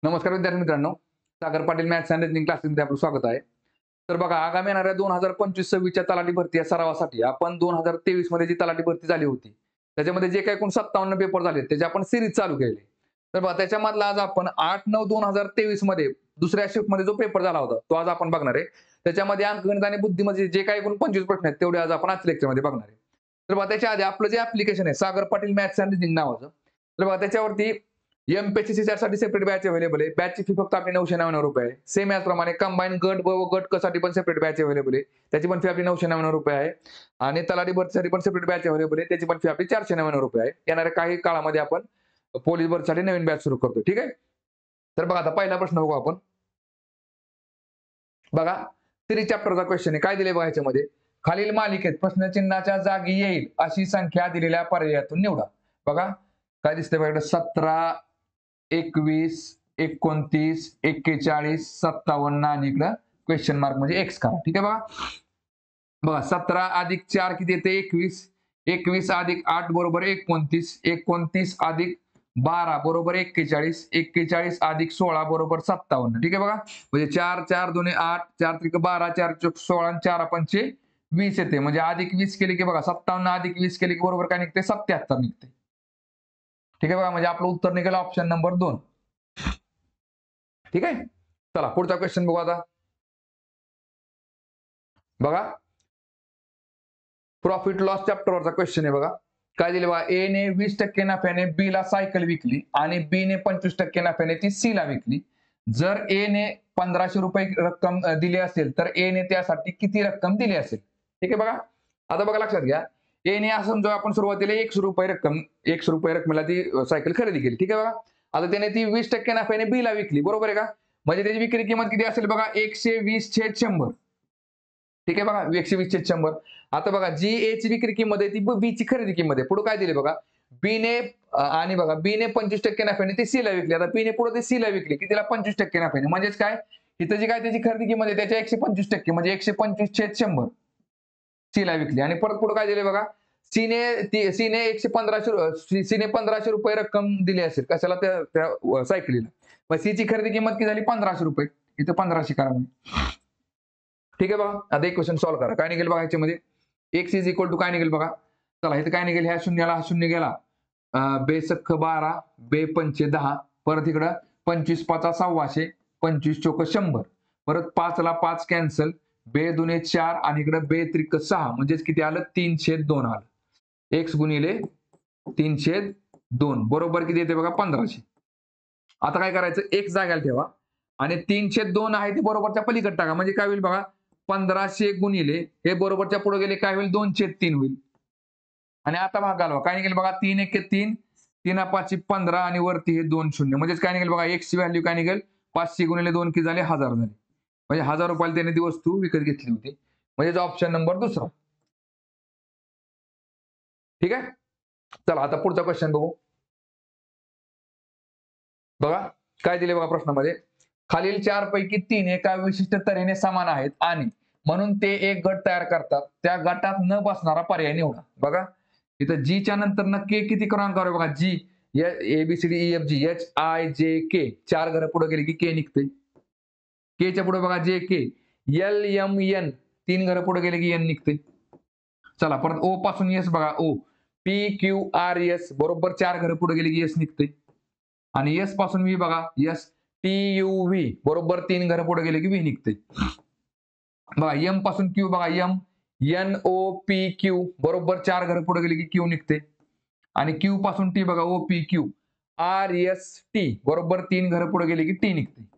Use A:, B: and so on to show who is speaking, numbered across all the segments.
A: नमस्कार विद्यार्थी मित्रांनो, Sagar Patil maths and reasoning क्लासेसमध्ये आपलं स्वागत आहे. तर बघा, आगामी येणाऱ्या 2025-26च्या तलाठी भरती या सरावासाठी आपण 2023 मध्ये जी तलाठी भरती झाली होती त्याच्यामध्ये जे काही एकूण 57 पेपर झाले त्याचे आपण सिरीज चालू केले. तर बघा, त्याच्यामधला आज आपण 8-9-2023 मध्ये दुसऱ्या शिफ्ट मध्ये जो पेपर झाला होता तो आज आपण बघणार आहे. त्याच्यामध्ये अंकगणित आणि बुद्धिमत्तेचे जे काही एकूण 25 प्रश्न आहेत तेवढे आज आपण आजच्या लेक्चरमध्ये बघणार आहे. तर बघा, त्याच्या आधी आपलं जे ऍप्लिकेशन आहे Sagar Patil maths and reasoning नावाचं, तर बघा त्याच्यावरती एमपीएससी साठी सेपरेट बॅच अवेलेबल आहे. बॅचची फी फक्त आपली 999 रुपये आहे. सेम याचप्रमाणे कंबाईन गट व गट क साठी पण सेपरेट बॅच अवेलेबल आहे. त्याची पण फी आपली 999 रुपये आहे. आणि तलाठी भरतीसाठी पण सेपरेट बॅच अवेलेबल आहे. त्याची पण फी आपली 499 रुपये आहे. येणाऱ्या काही काळामध्ये आपण पोलीस भरतीसाठी नवीन बॅच सुरू करतो. ठीक आहे. तर बघा, आता पहिला प्रश्न बघू आपण. बघा, सिरीज चॅप्टरचा क्वेश्चन आहे. काय दिले बघा याच्यामध्ये, खालील मालिकेत प्रश्नचिन्हाच्या जागी येईल अशी संख्या दिलेल्या पर्यायातून निवडा. बघा काय दिसतंय बघा, 17, 21, 29, 41, 57 आणि इकडं क्वेश्चन मार्क म्हणजे एक्स करा. ठीक आहे. बघा 17 अधिक 4 किती येते 21, 21 अधिक 8 बरोबर 29, 29 अधिक 12 बरोबर 41, 41 अधिक 16 बरोबर 57. ठीक आहे. बघा म्हणजे 4 4 2 8, 4 त्रिक 12, 4 चौक 16 आणि 4 पंचे 20 येते. म्हणजे अधिक 20 केले की बघा 57 अधिक 20 केले की बरोबर काय निघते 77 निघते. ठीक आहे. बघा म्हणजे आपलं उत्तर निघेल ऑप्शन नंबर 2. ठीक आहे. चला पुढचा क्वेश्चन बघू आता. बघा प्रॉफिट लॉस चॅप्टरवरचा क्वेश्चन आहे. बघा काय दिले बघा, ए ने 20% नफ्याने बी ला सायकल विकली आणि बी ने 25% नफ्याने ती सी ला विकली. जर ए ने 1500 रुपये रक्कम दिली असेल तर ए ने त्यासाठी किती रक्कम दिली असेल. ठीक आहे. बघा आता बघा लक्षात घ्या, ए ने असं समजा आपण सुरुवातीला 100 रुपये रक्कमेला ती सायकल खरेदी केली. ठीक आहे. बघा आता त्याने ती 20% नफ्याने बी ला विकली. बरोबर आहे का. म्हणजे त्याची विक्री किंमत किती असेल बघा 120/100. ठीक आहे. बघा 120/100. आता बघा जी ए ची विक्री किंमत आहे ती बी ची खरेदी किंमत आहे. पुढे काय दिले बघा, बी ने आणि बघा बी ने 25% नफ्याने ती सी ला विकली. आता बी ने पुढे ती सी ला विकली कितीला 25% नफ्याने. म्हणजेच काय, इथं जी काय त्याची खरेदी किंमत आहे त्याच्या 125% म्हणजे 125/100 सी ला विकली. आणि परत पुढे काय दिले बघा, सीने 1500 रुपये रक्कम दिली असेल कशाला त्या सायकलीला. मग सी ची खरेदी किंमत किती झाली 1500 रुपये. इथं 1500 करा. ठीक आहे. बघा आता एक क्वेश्चन सॉल्व्ह करा. काय निघेल बघा याच्यामध्ये, एक्स इज इक्वल टू काय निघेल बघा. चला इथं काय निघेल, ह्या शून्याला हा शून्य गेला, बेसख्ख 12, बे पंचे 10, परत इकडं 25 5 600, 25 चौक 100, परत 5 ला 5 कॅन्सल, बे दुने 4 आणि इकडं बे त्रिक 6 म्हणजेच किती आलं 3/2 आलं. एक्स गुणिले 3/2 बरोबर किती येते बघा 1500. आता काय करायचं, एक्स जाग्याला ठेवा आणि 3/2 आहे ते बरोबरच्या पलीकडे टाका. म्हणजे काय होईल बघा, 1500 गुणिले हे बरोबरच्या पुढे गेले काय होईल 2/3 होईल. आणि आता भाग घालवा. काय निघेल बघा 3 1 3, 3 5 15 आणि वरती हे 2 0. म्हणजेच काय निघेल बघा, एक्स ची व्हॅल्यू काय निघेल 500 गुणिले 2 किती झाले 1000 झाले. म्हणजे 1000 रुपयाला त्याने ती वस्तू विकत घेतली होती. म्हणजे ऑप्शन नंबर 2. ठीक आहे. चला आता पुढचा क्वेश्चन बघू. बघा काय दिले बघा प्रश्नामध्ये, खालील 4 पैकी 3 एका विशिष्ट तऱ्हेने समान आहेत आणि म्हणून ते एक गट तयार करतात. त्या गटात न बसणारा पर्याय निवडा. बघा इथं जी च्या नंतर के किती क्रमांकावर बघा, जी ABCDEFG HIJK 4 घरं पुढे गेली की के निघते. के च्या पुढे बघा JK, LMN 3 घरं पुढे गेले की एन निघते. चला परत ओ पासून एस बघा, ओ PQRS बरोबर 4 घरं पुढे गेली की एस निघते. आणि एस पासून व्ही बघा, एस TUV बरोबर 3 घरं पुढे गेले की व्ही निघते. बघा एम पासून क्यू बघा, एम NOPQ बरोबर 4 घरं पुढे गेले की क्यू निघते. आणि क्यू पासून टी बघा, OPQ RST बरोबर 3 घरं पुढे गेले की टी निघते.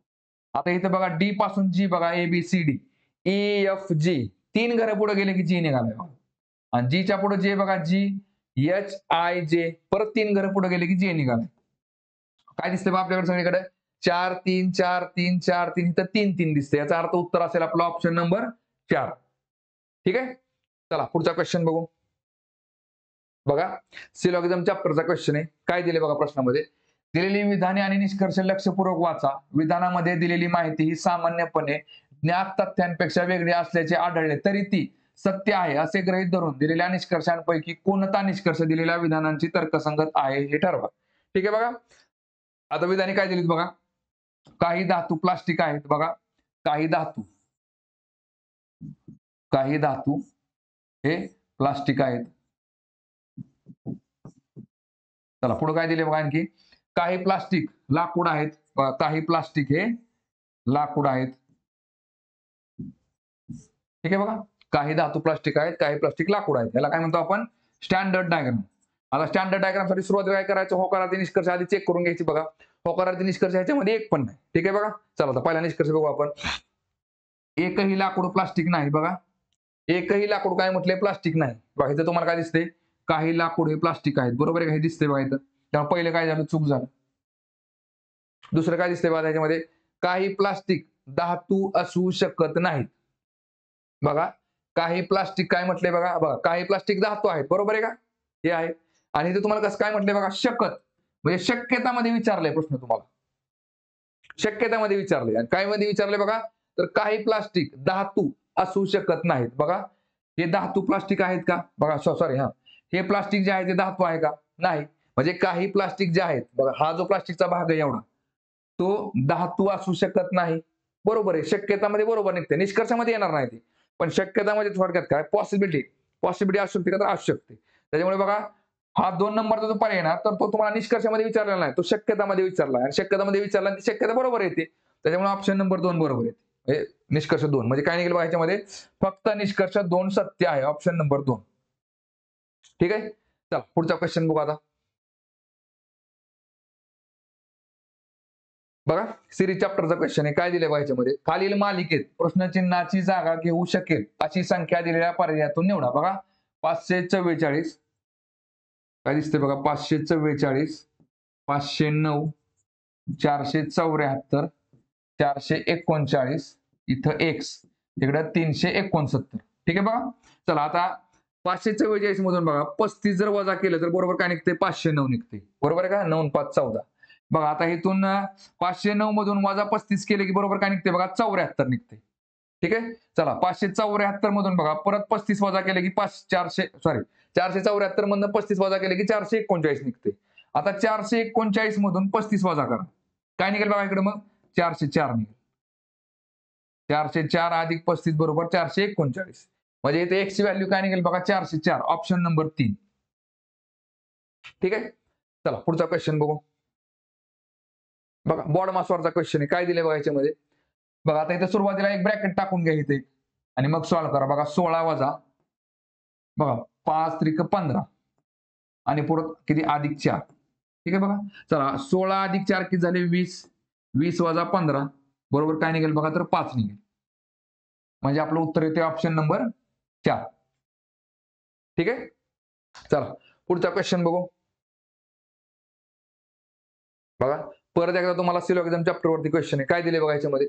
A: आता इथे बघा डी पासून जी बघा, ABCD EFG 3 घरं पुढे गेले की जी निघालाय. आणि जी च्या पुढे जे बघा, जी HIJ परत 3 घरं पुढे गेले की जे निघालाय. काय दिसतंय बघा आपल्याकडे सगळीकडे 4 3 4 3 4 3, इथं 3 3 दिसते. याचा अर्थ उत्तर असेल आपला ऑप्शन नंबर 4. ठीक आहे. चला पुढचा क्वेश्चन बघू. बघा सिलॉगिझम चॅप्टरचा क्वेश्चन आहे. काय दिले बघा प्रश्नामध्ये, दिलेली विधाने आणि निष्कर्ष लक्षपूर्वक वाचा. विधानामध्ये दिलेली माहिती ही सामान्यपणे ज्ञात तथ्यांपेक्षा वेगळी असल्याचे आढळले तरी ती सत्य आहे असे गृहीत धरून दिलेल्या निष्कर्षांपैकी कोणता निष्कर्ष दिलेल्या विधानांची तर्कसंगत आहे हे ठरवा. ठीक आहे. बघा आता विधाने काय दिलीत बघा, काही धातू प्लास्टिक आहेत बघा, काही धातू हे प्लास्टिक आहेत. चला पुढे काय दिले बघा आणखी, काही प्लास्टिक लाकूड आहेत, काही प्लास्टिक हे लाकूड आहेत. ठीक आहे बघा, काही धातू प्लास्टिक आहेत, काही प्लास्टिक लाकूड आहेत. याला काय म्हणतो आपण, स्टँडर्ड डायग्राम. आता स्टँडर्ड डायग्राम साठी सुरुवातीला काय करायचं, होकारार्थी निष्कर्ष आधी चेक करून घ्यायची बघा. होकारार्थी निष्कर्ष ह्याच्यामध्ये एक पण नाही. ठीक आहे बघा, चला आता पहिला निष्कर्ष बघू आपण. एकही लाकूड प्लास्टिक नाही बघा, एकही लाकूड काय म्हटलंय, प्लास्टिक नाही बघा. इथं तुम्हाला काय दिसते, काही लाकूड हे प्लास्टिक आहेत, बरोबर आहे, हे दिसते बघा इथं. त्यामुळे पहिलं काय झालं, चूक झालं. दुसरं काय दिसतंय बघा त्याच्यामध्ये, काही प्लास्टिक धातू असू शकत नाहीत बघा. काही प्लास्टिक काय म्हटले बघा, बघा काही प्लास्टिक धातू आहेत, बरोबर आहे का, हे आहे. आणि इथे तुम्हाला कसं काय म्हटलंय बघा, शकत म्हणजे शक्यतामध्ये विचारलाय प्रश्न तुम्हाला, शक्यतामध्ये विचारले. आणि काय मध्ये विचारले बघा, तर काही प्लास्टिक धातू असू शकत नाहीत बघा. हे धातू प्लास्टिक आहेत का बघा, सॉरी हा, हे प्लास्टिक जे आहे ते धातू आहे का, नाही. म्हणजे काही प्लास्टिक जे आहेत बघा, हा जो प्लास्टिकचा भाग आहे एवढा, तो धातू असू शकत नाही, बरोबर आहे. शक्यतामध्ये बरोबर निघते, निष्कर्षामध्ये येणार नाही ते, पण शक्यतामध्ये थोडक्यात काय, पॉसिबिलिटी असू शकते का, तर असू शकते. त्याच्यामुळे बघा, हा 2 नंबरचा जो पर्याय ना, तर तो तुम्हाला निष्कर्षामध्ये विचारलेला नाही, तो शक्यतामध्ये विचारला. आणि शक्यतामध्ये विचारला, ती शक्यता बरोबर येते. त्याच्यामुळे ऑप्शन नंबर 2 बरोबर येते. निष्कर्ष 2 म्हणजे काय निघेल बघा ह्याच्यामध्ये, फक्त निष्कर्ष 2 सत्य आहे, ऑप्शन नंबर 2. ठीक आहे, चला पुढचा क्वेश्चन बघू आता. बघा, सिरीज चॅप्टरचा क्वेश्चन आहे. काय दिले बघा ह्याच्यामध्ये, खालील मालिकेत प्रश्नचिन्हाची जागा घेऊ शकेल अशी संख्या दिलेल्या पर्यायातून निवडा. बघा 544, काय दिसते बघा, 544, 509, 474, 439, इथं एक्स, इकडे 369. ठीक आहे बघा. चला आता 544 मधून बघा 35 जर वजा केलं तर बरोबर काय निघते, 509 निघते, बरोबर आहे का, 9 5 14. बघा आता इथून 509 मधून वजा 35 केले की बरोबर काय निघते बघा, 74 निघते. ठीक आहे, चला 574 मधून बघा परत 35 वजा केले की 474 मधून 35 वजा केले की 439 निघते. आता 439 मधून 35 वजा करा, काय निघेल बघा इकडे मग, 404 निघेल. 404 अधिक 35 बरोबर 439. म्हणजे इथे एक्स ची व्हॅल्यू काय निघेल बघा, 404, ऑप्शन नंबर 3. ठीक आहे, चला पुढचा क्वेश्चन बघू. बघा बॉड मासवरचा क्वेश्चन आहे. काय दिले बघा याच्यामध्ये, बघा आता इथे सुरुवातीला एक ब्रॅकेट टाकून घ्या इथे आणि मग सॉल्व्ह करा. बघा 16 वजा बघा 5 त्रिक 15 आणि पुढे किती, अधिक 4. ठीक आहे बघा, चला 16 अधिक 4 किती झाले, 20. 20 वजा 15 बरोबर काय निघेल बघा, तर 5 निघेल. म्हणजे आपलं उत्तर येते ऑप्शन नंबर 4. ठीक आहे, चला पुढचा क्वेश्चन बघू. बघा परत एकदा तुम्हाला सिलोगिझम चॅप्टर वरती क्वेश्चन आहे. काय दिले बघा याच्यामध्ये,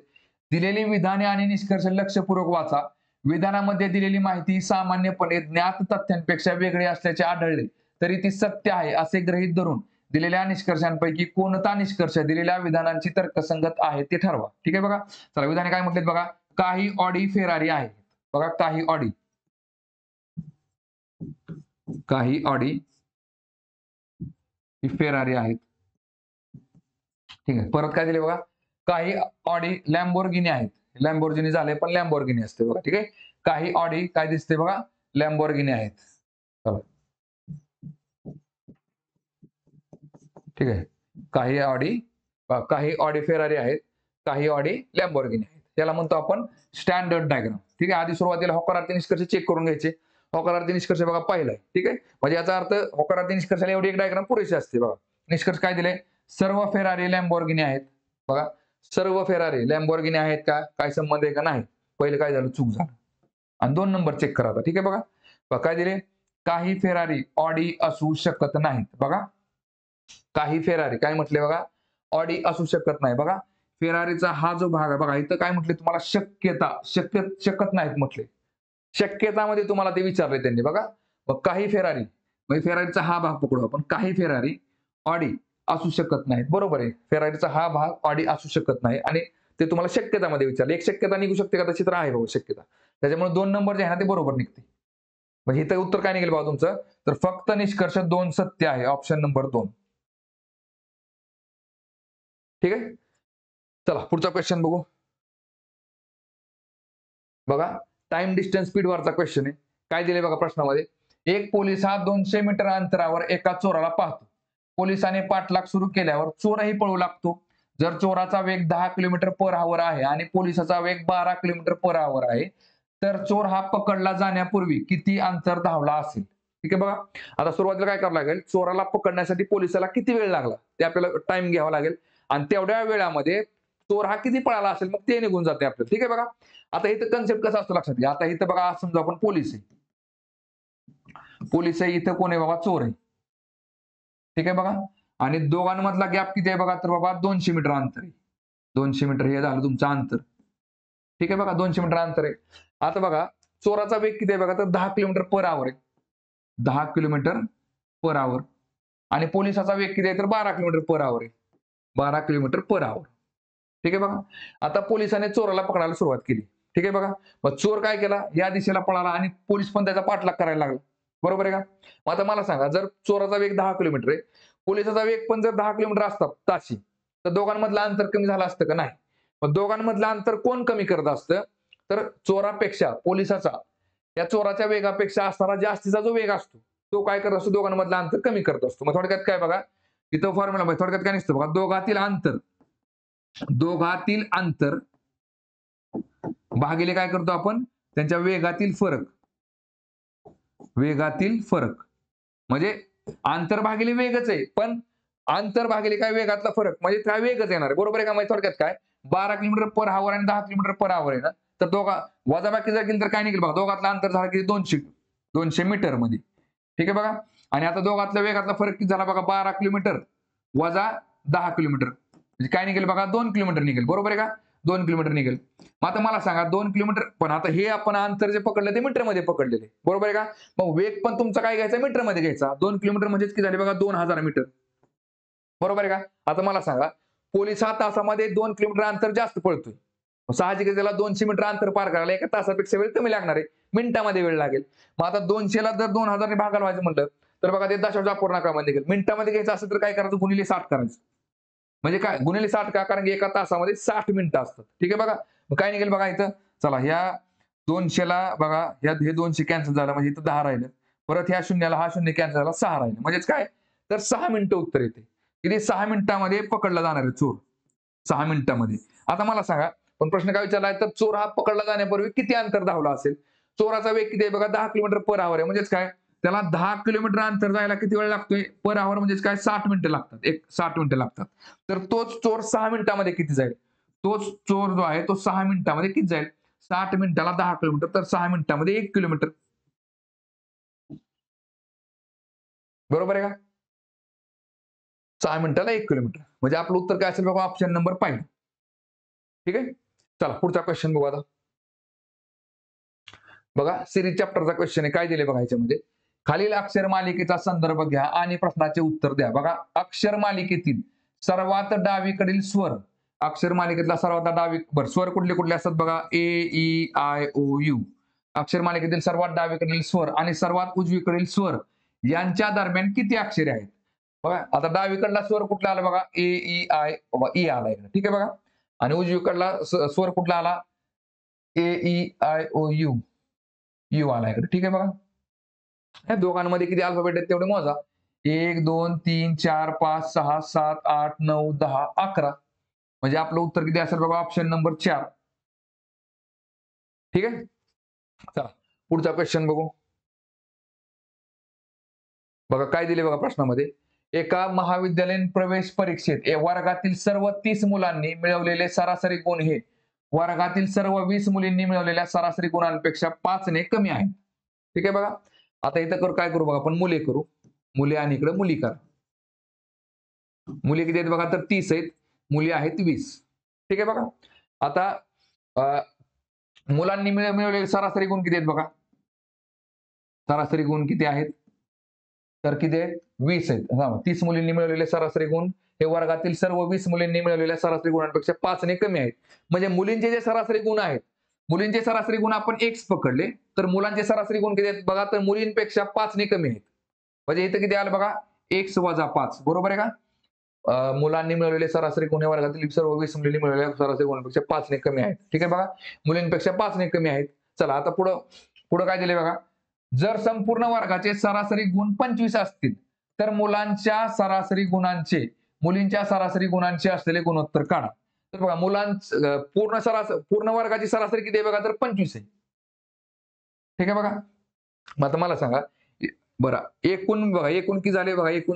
A: दिलेली विधाने आणि निष्कर्ष लक्षपूर्वक वाचा. विधानामध्ये दिलेली माहिती सामान्यपणे ज्ञात तथ्यांपेक्षा वेगळी असल्याचे आढळले तरी ती सत्य आहे असे गृहीत धरून दिलेल्या निष्कर्षांपैकी कोणता निष्कर्ष दिलेल्या विधानांची तर्कसंगत आहे ते ठरवा. ठीक आहे बघा, चला विधाने काय म्हटलेत बघा, काही ऑडी फेरारी आहे बघा, काही ऑडी फेरारी आहेत. ठीक आहे, परत काय दिले बघा, काही ऑडी लॅम्बोर्गिनी आहेत. लॅम्बोर्गिनी झाले पण लॅम्बोर्गिनी असते बघा. ठीक आहे, काही ऑडी काय दिसते बघा, लॅम्बोर्गिनी आहेत. चला ठीक आहे, काही ऑडी फेरारी आहेत, काही ऑडी लॅम्बोर्गिनी आहेत. याला म्हणतो आपण स्टँडर्ड डायग्राम. ठीक आहे, आधी सुरुवातीला होकारार्थी निष्कर्ष चेक करून घ्यायचे. होकारार्थी निष्कर्ष बघा पहिला आहे. ठीक आहे, म्हणजे याचा अर्थ होकारार्थी निष्कर्षाला एवढी एक डायग्राम पुरेशी असते. बघा निष्कर्ष काय दिले, सर्व फेरारी लॅम्बोर्गिनी आहेत. बघा सर्व फेरारी लॅम्बोर्गिनी आहेत का, काय संबंध आहे का, नाही. पहिले काय झालं, चूक झालं. आणि 2 नंबर चेक करा. ठीक आहे बघा, काय दिले, काही फेरारी ऑडी असू शकत नाहीत. बघा काही फेरारी काय म्हटले बघा, ऑडी असू शकत नाही. बघा फेरारीचा हा जो भाग आहे बघा, इथं काय म्हटले तुम्हाला, शकत नाहीत म्हटले. शक्यतामध्ये तुम्हाला ते विचारले त्यांनी. बघा काही फेरारी म्हणजे फेरारीचा हा भाग पकडू आपण, काही फेरारी ऑडी असू शकत नाहीत, बरोबर आहे. फेरारीचा हा भाग ऑडी असू शकत नाही आणि ते तुम्हाला शक्यतामध्ये विचारले. एक शक्यता निघू शकते का, तशी तर आहे बघा शक्यता. त्याच्यामुळे 2 नंबर जे आहे ना ते बरोबर निघते. म्हणजे इथं उत्तर काय निघेल बघा तुमचं, तर फक्त निष्कर्ष 2 सत्य आहे, ऑप्शन नंबर 2. ठीक आहे, चला पुढचा क्वेश्चन बघू. बघा टाइम डिस्टन्स स्पीड वरचा क्वेश्चन आहे. काय दिले बघा प्रश्नामध्ये. एक पोलीस हा 200 मीटर अंतरावर एका चोराला पाहतो. पोलिसाने पाठलाग सुरू केल्यावर चोरही पळू लागतो. जर चोराचा वेग 10 किलोमीटर पर आवर आहे आणि पोलिसाचा वेग 12 किलोमीटर पर आवर आहे, तर चोर हा पकडला जाण्यापूर्वी किती अंतर धावला असेल. ठीक आहे बघा. आता सुरुवातीला काय करावं लागेल, चोराला पकडण्यासाठी पोलिसाला किती वेळ लागला ते आपल्याला टाइम घ्यावा लागेल आणि तेवढ्या वेळामध्ये चोर हा किती पळाला असेल मग ते निघून जाते आपल्याला. ठीक आहे बघा. आता इथं कन्सेप्ट कसा असतो लक्षात घ्या. आता इथं बघा समजा आपण पोलीस आहे. पोलीस आहे, इथं कोण आहे बाबा, चोर आहे. ठीक आहे बघा. आणि दोघांमधला गॅप किती आहे बघा, तर बाबा 200 मीटर अंतर आहे. 200 मीटर हे झालं तुमचं अंतर. ठीक आहे बघा, 200 मीटर अंतर आहे. आता बघा चोराचा वेग किती आहे बघा, तर 10 किलोमीटर पर आवर आहे. 10 किलोमीटर पर आवर. आणि पोलिसाचा वेग किती आहे, तर 12 किलोमीटर पर आवर आहे. 12 किलोमीटर पर आवर. ठीक आहे बघा. आता पोलिसांनी चोराला पकडायला सुरुवात केली. ठीक आहे बघा. मग चोर काय केला, या दिशेला पळाला आणि पोलीस पण त्याचा पाठलाग करायला लागला. बरोबर आहे का. मग आता मला सांगा, जर चोराचा वेग 10 किलोमीटर आहे, पोलिसाचा वेग पण जर 10 किलोमीटर असता ताशी, तर दोघांमधलं अंतर कमी झालं असतं का, नाही. मग दोघांमधलं अंतर कोण कमी करत असतं, तर चोरापेक्षा पोलिसाचा या चोराच्या वेगापेक्षा असणारा जास्तीचा जो वेग असतो तो काय करत असतो, दोघांमधलं अंतर कमी करत असतो. मग थोडक्यात काय बघा, इथं फॉर्म्युला थोडक्यात काय नसतं बघा, दोघातील अंतर भागिले काय करतो आपण, त्यांच्या वेगातील फरक. वेगातील फरक म्हणजे अंतर भागिले वेगच आहे, पण अंतर भागिले काय वेगातला फरक म्हणजे काय वेगच येणार आहे. बरोबर आहे का. म्हणजे थोडक्यात काय, 12 किलोमीटर पर आवर आणि 10 किलोमीटर पर आवर आहे ना, तर दोघा वजाबाकी जर केली तर काय निघेल बघा, दोघातलं अंतर झालं की 200 मीटर मध्ये. ठीक आहे बघा. आणि आता दोघातल्या वेगातला फरक किती झाला बघा, 12 किलोमीटर वजा 10 किलोमीटर म्हणजे काय निघेल बघा, 2 किलोमीटर निघेल. बरोबर आहे का. 2 किलोमीटर निघेल. मग आता मला सांगा 2 किलोमीटर, पण आता हे आपण अंतर जे पकडलं ते मीटर मध्ये पकडलेले. बरोबर आहे का. मग वेग पण तुमचा काय घ्यायचा, मीटर मध्ये घ्यायचा. 2 किलोमीटर म्हणजेच किती झाले बघा, 2000 मीटर. बरोबर आहे का. आता मला सांगा, पोलीस हा तासामध्ये 2 किलोमीटर अंतर जास्त पळतोय. साहजिकच त्याला 200 मीटर अंतर पार करायला एका तासापेक्षा वेळ कमी लागणार आहे, मिनिटामध्ये वेळ लागेल. मग आता 200 ला जर 2000 ने भागायला व्हायचं म्हटलं तर बघा ते दशांश अपूर्णांकामध्ये निघेल. मिनिटामध्ये घ्यायचं असेल तर काय करायचं, गुणिले 60 करायचं. म्हणजे काय गुणिले 60 का, कारण की एका तासामध्ये 60 मिनिटं असतात. ठीक आहे बघा. मग काय निघेल बघा इथं, चला ह्या 200 ला बघा, हे 200 कॅन्सल झालं म्हणजे इथं 10 राहिलं. परत ह्या शून्याला हा शून्य कॅन्सल झाला, 6 राहिलं. म्हणजेच काय, तर 6 मिनिटं उत्तर येते. किती, 6 मिनिटामध्ये पकडला जाणार आहे चोर. 6 मिनिटामध्ये. आता मला सांगा, पण प्रश्न काय विचारलाय, तर चोर हा पकडला जाण्यापूर्वी किती अंतर धावला असेल. चोराचा वेग किती आहे बघा, 10 किलोमीटर पर आवर आहे. म्हणजेच काय, त्याला 10 किलोमीटर अंतर जायला किती वेळ लागतोय पर आवर, म्हणजेच काय 60 मिनिटं लागतात. 60 मिनिटं लागतात. तर तोच चोर 6 मिनिटामध्ये किती जाईल, तोच चोर जो आहे तो 6 मिनिटामध्ये किती जाईल, 60 मिनिटाला 10 किलोमीटर, तर 6 मिनिटामध्ये 1 किलोमीटर. बरोबर आहे का. 6 मिनिटाला 1 किलोमीटर. म्हणजे आपलं उत्तर काय असेल बघा, ऑप्शन नंबर पहिला. ठीक आहे. चला पुढचा क्वेश्चन बघू. आता बघा सिरीज चॅप्टरचा क्वेश्चन आहे. काय दिले बघा याच्यामध्ये, खालील अक्षर मालिकेचा संदर्भ घ्या आणि प्रश्नाचे उत्तर द्या. बघा अक्षर मालिकेतील सर्वात डावीकडील स्वर, अक्षर मालिकेतला सर्वात स्वर कुठले कुठले असतात बघा, A, E, I, O, U. अक्षर मालिकेतील सर्वात डावीकडील स्वर आणि सर्वात उजवीकडील स्वर यांच्या दरम्यान किती अक्षरे आहेत. बघा आता डावीकडला स्वर कुठला आला बघा, E आला. ठीक आहे बघा. आणि उजवीकडला स्वर कुठला आला, A, E, I, O, U. You आला इकडे. ठीक आहे बघा. या दोघांमध्ये किती अल्फाबेट आहेत तेवढे मोजा. 1, 2, 3, 4, 5, 6, 7, 8, 9, 10, 11. म्हणजे आपलं उत्तर किती असेल बघा, ऑप्शन नंबर 4. ठीक आहे. चला पुढचा क्वेश्चन बघू. बघा काय दिले बघा प्रश्नामध्ये, एका महाविद्यालयीन प्रवेश परीक्षेत वर्गातील सर्व 30 मुलांनी मिळवलेले सरासरी गुण हे वर्गातील सर्व 20 मुलींनी मिळवलेल्या सरासरी गुणांपेक्षा 5 ने कमी आहे. ठीक आहे बघा. आता इथं काय करू बघा, आपण मुले करू. मुले आणि इकडे मुली करा. मुली किती आहेत बघा, तर 30 आहेत. मुली आहेत 20. ठीक आहे बघा. आता मुलांनी मिळवलेले सरासरी गुण किती आहेत बघा, सरासरी गुण किती आहेत, तर किती आहेत, 20 आहेत. 30 मुलींनी मिळवलेले सरासरी गुण हे वर्गातील सर्व 20 मुलींनी मिळवलेल्या सरासरी गुणांपेक्षा 5 ने कमी आहेत. म्हणजे मुलींचे जे सरासरी गुण आहेत, मुलींचे सरासरी गुण आपण X पकडले, तर मुलांचे सरासरी गुण किती आहेत बघा, तर मुलींपेक्षा 5 ने कमी आहेत. म्हणजे इथं किती आलं बघा, X - 5. बरोबर आहे का. मुलांनी मिळवलेले सरासरी गुण हे वर्गातील सर्व विसरलेली मिळवलेल्या सरासरी गुणांपेक्षा 5 ने कमी आहेत. ठीक आहे बघा, मुलींपेक्षा 5 ने कमी आहेत. चला आता पुढं पुढं काय दिले बघा, जर संपूर्ण वर्गाचे सरासरी गुण 25 असतील तर मुलांच्या सरासरी गुणांचे मुलींच्या सरासरी गुणांचे असलेले गुणोत्तर काढा. तर बघा पूर्ण वर्गाची सरासरी किती आहे बघा, तर 25 आहे. ठीक आहे बघा. मग आता मला सांगा बरं, एकूण बघा एकूण किती झाले बघा, एकूण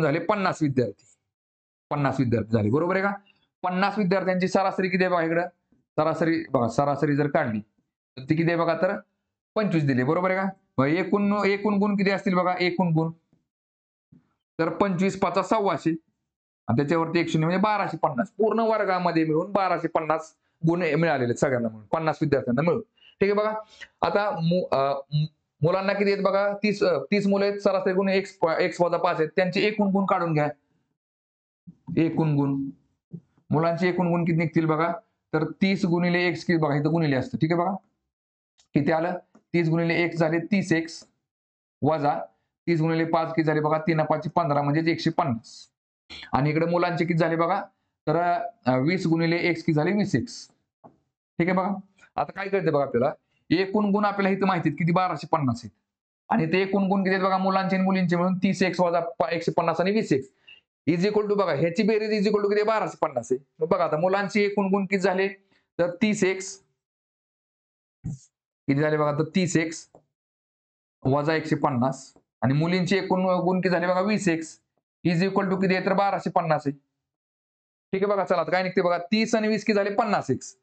A: झाले 50 विद्यार्थी. 50 विद्यार्थी झाले, बरोबर आहे का? 50 विद्यार्थ्यांची सरासरी किती आहे बघा इकडं, सरासरी जर काढली तर ती किती आहे बघा, तर 25 दिली, बरोबर आहे का? मग एकूण गुण किती असतील बघा, एकूण गुण तर 25 5 1,600 आणि त्याच्यावरती 1 शून्य म्हणजे 1250. पूर्ण वर्गामध्ये मिळून 1250 गुण मिळालेले सगळ्यांना मिळून, 50 विद्यार्थ्यांना मिळून. ठीक आहे बघा. आता मुलांना किती आहेत बघा, 30 मुलं आहेत, सरासरी गुण x वजा 5 आहेत, त्यांचे एकूण गुण काढून घ्या. एकूण गुण मुलांचे एकूण गुण किती निघतील बघा, तर 30 गुणिले x किती बघा, इथं गुणिले असतं. ठीक आहे बघा, किती आलं, 30 गुणिले x झाले 30x वजा 30 गुणिले 5 किती झाले बघा, 3 5 15 म्हणजे 150. आणि इकडे मुलांचे किती झाले बघा, तर 20 गुणिले x किती झाले 20x. ठीक आहे बघा. आता काय करायचं बघा, आपल्याला एकूण गुण आपल्याला इथं माहिती आहेत किती 1250 आहेत आणि ते एकूण गुण किती आहेत बघा, मुलांचे आणि मुलींचे मिळून 30x वजा 150 आणि 20x इज इक्वल टू बघा, ह्याची बेरीज इज इक्वल टू किती 1250 आहे. मग बघा आता मुलांचे एकूण गुण किती झाले, तर 30x किती झाले बघा, तर 30x वजा 150 आणि मुलींचे एकूण गुण किती झाले बघा 20x इज इक्वल टू किती आहे, तर 1250 आहे. ठीक आहे बघा. चला आता काय निघते बघा, 30 आणि 20 किती झाले 50x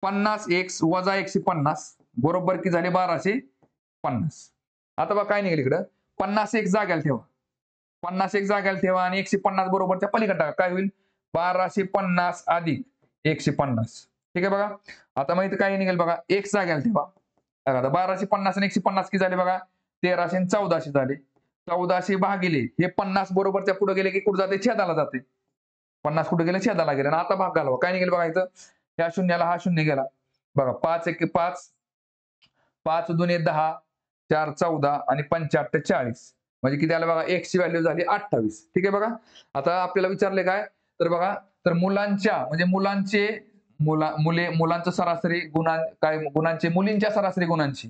A: 50x वजा 150 बरोबर किती झाले 1250. आता बघा काय निघेल इकडं, 50x जाग्याला ठेवा, 50x जाग्याला ठेवा आणि 150 बरोबरच्या पलीकडे टाका, काय होईल 1250 अधिक 150. ठीक आहे बघा. आता मग इथं काय निघेल बघा, x जाग्याला ठेवा. आता 1250 आणि 150 किती झाले बघा, 1300 आणि 1400 झाले. 1400 भागिले हे 50 बरोबरच्या पुढे गेले की कुठे जाते, छेदाला जाते. 50 कुठे गेले, छेदाला गेले. आणि आता भाग घालवा, काय निघेल बघा इथं, ह्या शून्याला हा शून्य गेला बघा, 5 1 5 5 2 10 4 14 आणि 5 8 40 म्हणजे किती आलं बघा, x ची व्हॅल्यू झाली 28. ठीक आहे बघा. आता आपल्याला विचारले काय, तर बघा, तर मुलांचं सरासरी गुणांचे मुलींच्या सरासरी गुणांची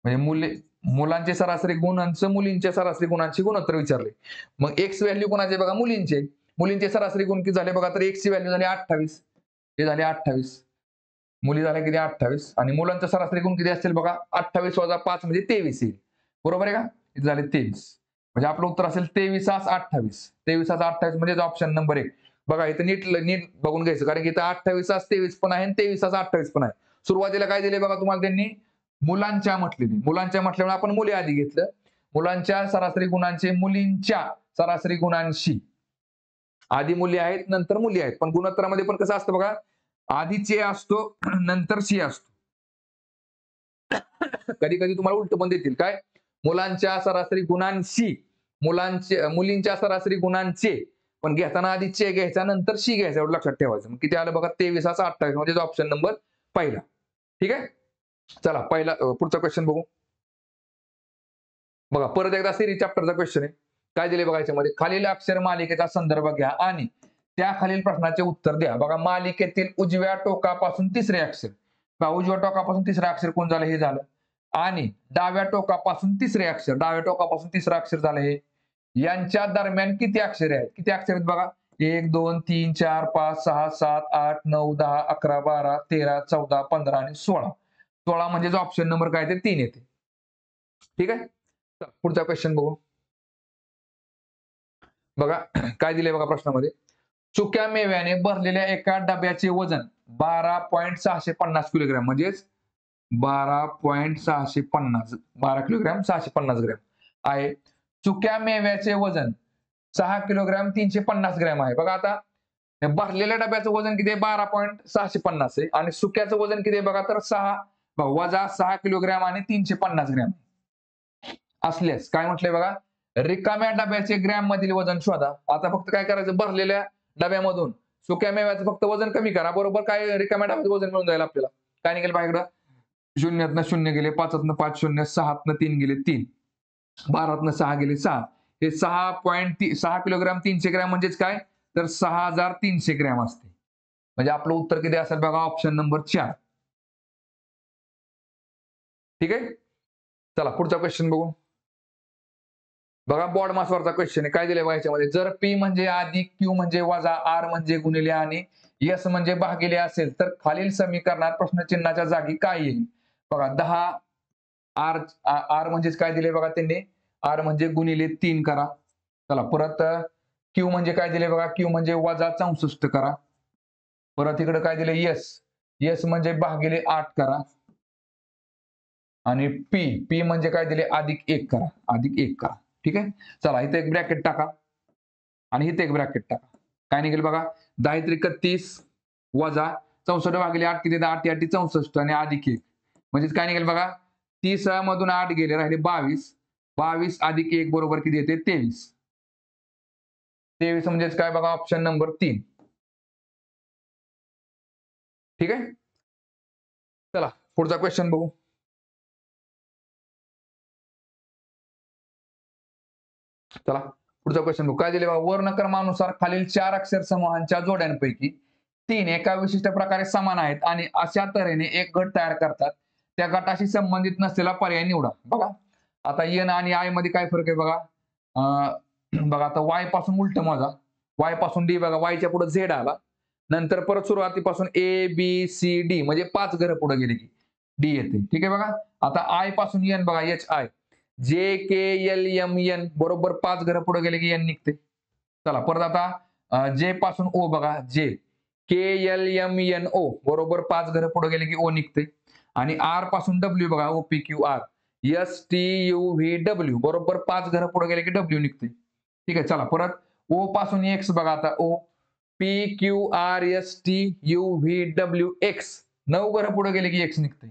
A: म्हणजे मुलांचे सरासरी गुणांचं मुलींच्या सरासरी गुणांची गुणोत्तर विचारले. मग x व्हॅल्यू कोणाचे बघा, मुलींचे सरासरी गुण किती झाले बघा, तर x ची व्हॅल्यू झाली 28. हे झाले 28, मुली झाल्या किती 28 आणि मुलांचा सरासरी गुण किती असतील बघा, 28 वजा 5 म्हणजे 23 येईल, बरोबर आहे का? इथे झाले 23 म्हणजे आपलं उत्तर असेल 23 28. 23 28 म्हणजे ऑप्शन नंबर 1. बघा इथं नीट बघून घ्यायचं, कारण की इथं 28 23 पण आहे आणि 23 28 पण आहे. सुरुवातीला काय दिले बघा तुम्हाला, त्यांनी मुलांच्या म्हटल्यामुळे आपण मुली आधी घेतलं. मुलांच्या सरासरी गुणांचे मुलींच्या सरासरी गुणांशी, आधी मुली आहेत नंतर मुली आहेत, पण गुणोत्तरामध्ये पण कसं असतं बघा, आधी चे असतो नंतर शी असतो. कधी कधी तुम्हाला उलट पण देतील, काय मुलांच्या सरासरी गुणांशी मुलींच्या सरासरी गुणांचे, पण घेताना आधी चे घ्यायचा नंतर शी घ्यायचा, एवढं लक्षात ठेवायचं. मग किती आलं बघा, 23 28 म्हणजे ऑप्शन नंबर पहिला. ठीक आहे. चला पुढचा क्वेश्चन बघू. बघा परत एकदा सिरीज चॅप्टरचा क्वेश्चन आहे. काय दिले बघा याच्यामध्ये, खालील अक्षर मालिकेचा संदर्भ घ्या आणि त्या खालील प्रश्नाचे उत्तर द्या. बघा मालिकेतील उजव्या टोकापासून तिसरे अक्षर, उजव्या टोकापासून तिसरे अक्षर कोण झालं, हे झालं. आणि डाव्या टोकापासून तिसरे अक्षर, डाव्या टोकापासून तिसरं अक्षर झालं हे. यांच्या दरम्यान किती अक्षरे आहेत, किती अक्षर आहेत बघा, 1 2 3 4 5 6 7 8 9 10 11 12 13 14 15 आणि 16. 16 म्हणजे ऑप्शन नंबर काय ते 3 येते. ठीक आहे. पुढचा क्वेश्चन बघू. बघा काय दिले बघा प्रश्नामध्ये, सुक्या मेव्याने भरलेल्या एका डब्याचे वजन 12.650 किलोग्रॅम म्हणजेच 12 किलोग्रॅम 650 ग्रॅम आहे. सुक्या मेव्याचे वजन 6 किलोग्रॅम 350 ग्रॅम आहे. बघा आता भरलेल्या डब्याचं वजन किती आहे, 12.650 आहे आणि सुक्याचं वजन किती आहे बघा, तर 6 किलोग्रॅम आणि 350 ग्रॅम असल्यास काय म्हटलंय बघा, रिकाम्या डब्याचे ग्रॅम मधील वजन शोधा. आता फक्त काय करायचं, भरलेल्या डब्यामधून सुक्या मेव्याचं फक्त वजन कमी करा, बरोबर काय रिकाम्या डब्याचं वजन मिळून जाईल आपल्याला. काय निघेल बघा इकडं, 0 0 गेले, 5 5 0, 6 3 गेले 3, 12 6 गेले 6, हे 6 किलोग्राम 300 ग्रॅम म्हणजेच काय तर 6300 ग्रॅम असते. म्हणजे आपलं उत्तर किती असेल बघा ऑप्शन नंबर 4. ठीक आहे. चला पुढचा क्वेश्चन बघू. बघा बॉड मासवरचा क्वेश्चन आहे. काय दिले बघा याच्यामध्ये, जर पी म्हणजे अधिक, क्यू म्हणजे वजा, आर म्हणजे गुणिले आणि एस म्हणजे भागिले असेल तर खालील समीकरणात प्रश्नचिन्हाच्या जागी काय येईल. बघा 10 आर आर म्हणजेच काय दिले बघा त्यांनी, आर म्हणजे गुणिले 3 करा. चला परत क्यू म्हणजे काय दिले बघा, क्यू म्हणजे वजा 64 करा. परत इकडे काय दिले एस, एस म्हणजे भागिले 8 करा. आणि पी, पी म्हणजे काय दिले अधिक 1 करा, अधिक 1 करा. ठीक आहे. चला इथे एक ब्रॅकेट टाका आणि इथे एक ब्रॅकेट टाका. काय निघेल बघा, 10 त्रिक 30 वजा 64 भागिले 8 किती, 8 8 64 आणि अधिक 1 म्हणजे काय निघेल बघा, 30 मधून 8 गेले राहिले 22, 22 अधिक 1 बरोबर किती येते 23. 23 म्हणजेच काय बघा ऑप्शन नंबर 3. ठीक आहे. चला पुढचा क्वेश्चन बघू. चला पुढचा क्वेश्चन बघू. काय दिले बघा, वर्णक्रमानुसार खालील 4 अक्षर समूहांच्या जोड्यांपैकी 3 एका विशिष्ट प्रकारे समान आहेत आणि अशा तऱ्हेने एक गट तयार करतात. त्या गटाशी संबंधित नसलेला पर्याय निवडा. बघा आता एन आणि आय मध्ये काय फरक आहे बघा. बघा आता वाय पासून उलट मोजा. वाय पासून डी बघा, वायच्या पुढे झेड आला, नंतर परत सुरुवातीपासून ए बी सी डी म्हणजे 5 घरं पुढे गेली की डी येते. ठीक आहे. बघा आता आय पासून एन बघा, एच आय जे के एल एम एन बरोबर 5 घरं पुढे गेले की एन निघते. चला परत आता जे पासून ओ बघा, जे के एल एम एन ओ बरोबर 5 घरं पुढे गेले की ओ निघते. आणि आर पासून डब्ल्यू बघा, O P Q R S T U V W बरोबर 5 घरं पुढे गेले की डब्ल्यू निघते. ठीक आहे. चला परत ओ पासून एक्स बघा, आता O P Q R S T U V W X 9 घरं पुढे गेले की एक्स निघते.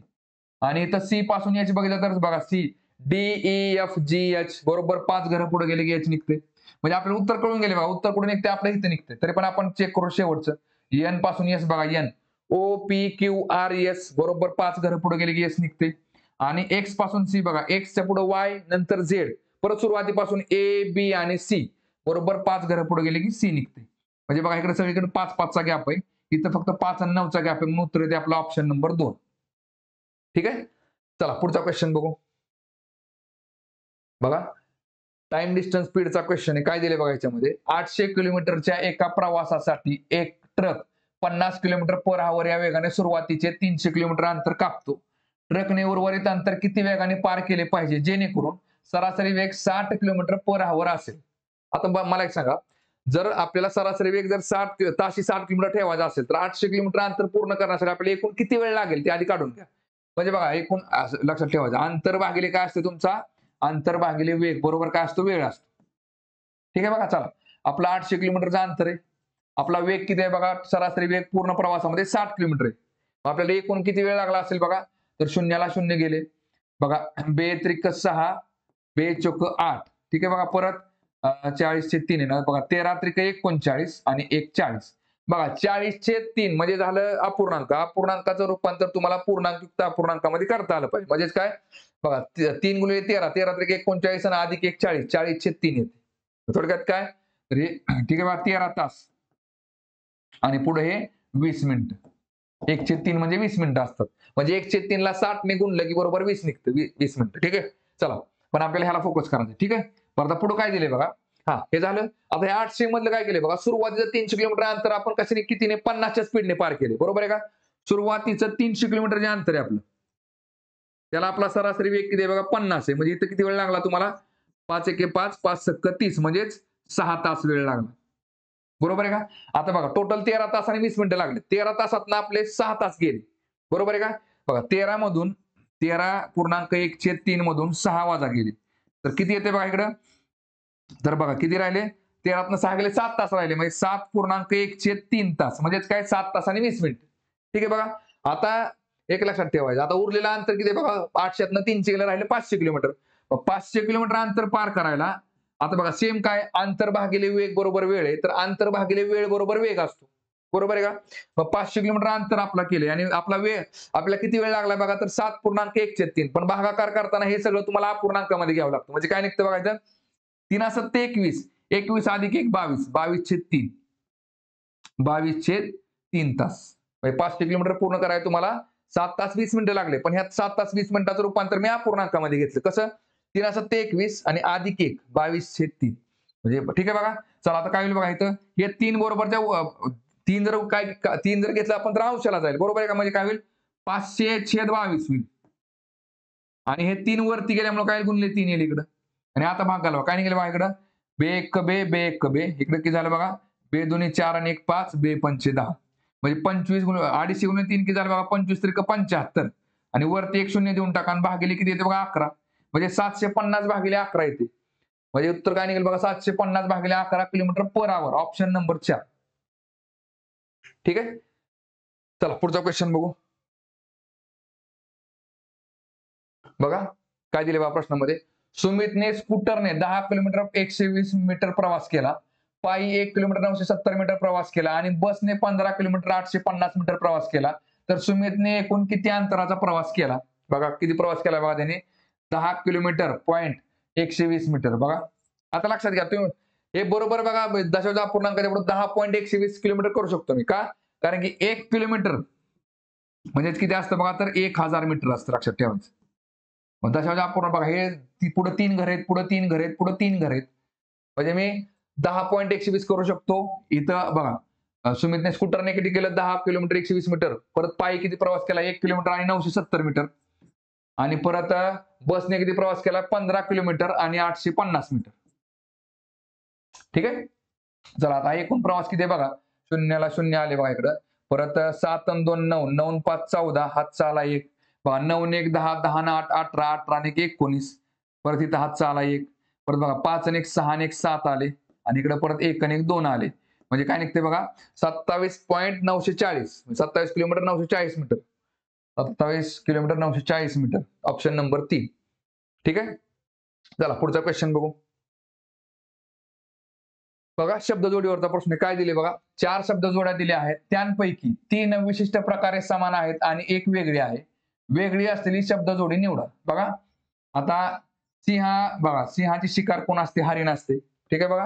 A: आणि इथं सी पासून एच बघितलं तर बघा, C D E F G H बरोबर 5 घरं पुढे गेले की एच निघते. म्हणजे आपल्याला उत्तर कळून गेले बघा, उत्तर कुठे निघते आपल्या इथे निघते. तरी पण आपण चेक करू शेवटचं. एन पासून एस बघा, N O P Q R S बरोबर 5 घरं पुढे गेले की एस निघते. आणि एक्स पासून सी बघा, एक्सच्या पुढे वाय नंतर झेड परत सुरुवातीपासून ए बी आणि सी बरोबर 5 घरं पुढे गेले की सी निघते. म्हणजे बघा इकडे सगळीकडे 5 5 चा गॅप आहे, इथं फक्त 5 आणि 9 चा गॅप आहे, म्हणून उत्तर येते आपला ऑप्शन नंबर 2. ठीक आहे. चला पुढचा क्वेश्चन बघू. बघा टाइम डिस्टन्स स्पीडचा क्वेश्चन आहे. काय दिले बघा याच्यामध्ये, 800 किलोमीटरच्या एका प्रवासासाठी एक ट्रक 50 किलोमीटर पर आवर या वेगाने सुरुवातीचे 300 किलोमीटर अंतर कापतो. ट्रकने उर्वरित अंतर किती वेगाने पार केले पाहिजे जेणेकरून सरासरी वेग 60 किलोमीटर पर आवर असेल. आता मला एक सांगा, जर आपल्याला सरासरी वेग जर 60 किलोमीटर ठेवायचा असेल तर 800 किलोमीटर अंतर पूर्ण करण्यासाठी आपल्याला एकूण किती वेळ लागेल ते आधी काढून घ्या. म्हणजे बघा एकूण लक्षात ठेवायचं, अंतर भागिले काय असते तुमचा, अंतर भागिले वेग बरोबर काय असतो, वेळ असतो. ठीक आहे. बघा चला आपलं 800 किलोमीटरचं अंतर आहे, आपला वेग किती आहे बघा, सरासरी वेग पूर्ण प्रवासामध्ये 60 किलोमीटर आहे. आपल्याला एकूण किती वेळ लागला असेल बघा, तर शून्याला शून्य गेले बघा, बे त्रिक 6 बे चोक 8. ठीक आहे. बघा परत 40 चे 3 आहे ना बघा, 13 त्रिक 39 आणि 1 40. बघा 40 चे 3 म्हणजे झालं अपूर्णांक. अपूर्णांकाचं रूपांतर तुम्हाला पूर्णांकयुक्त अपूर्णांकामध्ये करता आलं पाहिजे. म्हणजेच काय बघा, 3 गुणिले 13, 13 त्रिक 39 आणि अधिक 1 40, 40 चे 3 येते. थोडक्यात काय तरी ठीक आहे बघा, 13 तास आणि पुढे हे 20 मिनिट. 1 चे 3 म्हणजे 20 मिनिटं असतात. म्हणजे 1 चे 3 ला 60 ने गुणलं की बरोबर 20 निघतं, 20 मिनिटं. ठीक आहे. चला पण आपल्याला ह्याला फोकस करायचं. ठीक आहे. परत पुढे काय दिले बघा, हा हे झालं. आता हे 800 मधलं काय केले बघा, सुरुवातीचं 300 किलोमीटर अंतर आपण कशाने कितीने 50च्या स्पीडने पार केले, बरोबर आहे का. सुरुवातीचं 300 किलोमीटर जे अंतर आहे आपलं, त्याला आपला सरासरी वेग किती आहे बघा 50 आहे. म्हणजे इथं किती वेळ लागला तुम्हाला, 5 एके 5 5 सक्क 30 म्हणजेच 6 तास वेळ लागला, बरोबर आहे का. आता बघा टोटल 13 तास आणि 20 मिनिटं लागले. 13 तासात आपले 6 तास गेले, बरोबर आहे का. बघा 13 मधून 13.1/3 मधून 6 वाजा गेले तर किती येते बघा इकडं, तर बघा किती राहिले, 13तनं 6 गेले 7 तास राहिले, म्हणजे 7.1/3 तास म्हणजेच काय 7 तास आणि 20 मिनिट. ठीक आहे. बघा आता एक लक्षात ठेवायचं, आता उरलेलं अंतर किती बघा, 800तनं 300 गेलं राहिले 500 किलोमीटर. 500 किलोमीटर अंतर पार करायला आता बघा सेम काय, अंतर भागिले वेग बरोबर वेळ आहे, तर अंतर भागिले वेळ बरोबर वेग असतो, बरोबर आहे का. मग 500 किलोमीटर अंतर आपला केले आणि आपला वेळ आपल्याला किती वेळ लागला बघा, तर 7.1/3. पण भागाकार करताना हे सगळं तुम्हाला अपूर्णांकामध्ये घ्यावं लागतं. म्हणजे काय निघतं बघायचं, 3 असत 21, 21 अधिक 1 22, 22/3, 22/3 तास. म्हणजे 500 किलोमीटर पूर्ण करायला तुम्हाला 7 तास 20 मिनिटं लागले. पण ह्यात 7 तास 20 मिनिटाचं रूपांतर मी अपूर्णांकामध्ये घेतलं. कसं? 3 असत 21 आणि अधिक 1 22/3. म्हणजे ठीक आहे बघा. चला आता काय होईल बघा इथं, हे 3 बरोबरच्या 3 जर काय 3 जर घेतलं आपण तर अंशाला जाईल. बरोबर आहे का? म्हणजे काय होईल? 500/22 होईल. आणि हे 3 वरती गेल्यामुळे काय गुणले 3 येईल इकडं. आणि आता भाग घालवा. काय निघेल बघा इकडं? बे बे बे बे. इकडे किती झालं बघा? बे 2 4 आणि 1 5, बे 5 10. म्हणजे 25 250 गुणिले 3 किती झालं बघा? 25 त्रिक 75. आणि वरती एक शून्य देऊन टाका आणि भागिले किती येते बघा? 11. म्हणजे 750 भागिले 11 येते. म्हणजे उत्तर काय निघेल बघा? 750 भागिले 11 kilometre per hour. Option number 4. ठीक आहे. चला पुढचा क्वेश्चन बघू. बघा काय दिले बघा प्रश्नामध्ये. सुमितने स्कूटरने 10 किलोमीटर 120 मीटर प्रवास केला. पायी 1 किलोमीटर 970 मीटर प्रवास केला आणि बसने 15 किलोमीटर 850 मीटर प्रवास केला. तर सुमितने एकूण किती अंतराचा प्रवास केला? बघा किती प्रवास केला बघा त्याने? 10 किलोमीटर पॉइंट 120 मीटर. बघा आता लक्षात घ्या तुम्ही, हे बरोबर बघा दशांश अपूर्णांकाच्या पुढे 10.120 किलोमीटर करू शकतो मी. का? कारण की 1 किलोमीटर म्हणजे किती असतं बघा? तर 1000 मीटर असतं. लक्षात ठेवायचं. मग दशांश अपूर्ण बघा, हे पुढे 3 घर आहेत, पुढे 3 घर आहेत, पुढे 3 घर आहेत. म्हणजे मी 10.120 करू शकतो. इथं बघा सुमितने स्कूटरने किती केलं? 10 किलोमीटर 120 मीटर. परत पायी किती प्रवास केला? 1 किलोमीटर आणि 970 मीटर. आणि परत बसने किती प्रवास केला? 15 किलोमीटर आणि 850 मीटर. ठीक आहे. चला आता एकूण प्रवास किती आहे बघा? शून्याला शून्य आले बघा इकडं. परत 7 आणि 2 9, 9 आणि 5 14, हातचा आला 1. बघा 9 आणि 1 10, 10 आणि 8 18, 18 आणि 1 19. परत इथं हातचा आला 1. परत बघा 5 आणि 1 6 आणि 1 7 आले. आणि इकडे परत 1 आणि 1 2 आले. म्हणजे काय निघते बघा? 27.940. 27 kilometre 940 metre. 27 kilometre 940 metre. Option number 3. ठीक आहे. चला पुढचा क्वेश्चन बघू. बघा शब्द जोडीवरचा प्रश्न काय दिले बघा? 4 शब्द जोड्या दिल्या आहेत. त्यांपैकी 3 विशिष्ट प्रकारे समान आहेत आणि एक वेगळी आहे. वेगळी असलेली शब्द जोडी निवडा. बघा आता बघा सिंहाची शिकार कोण असते? हरिण असते. ठीक आहे बघा.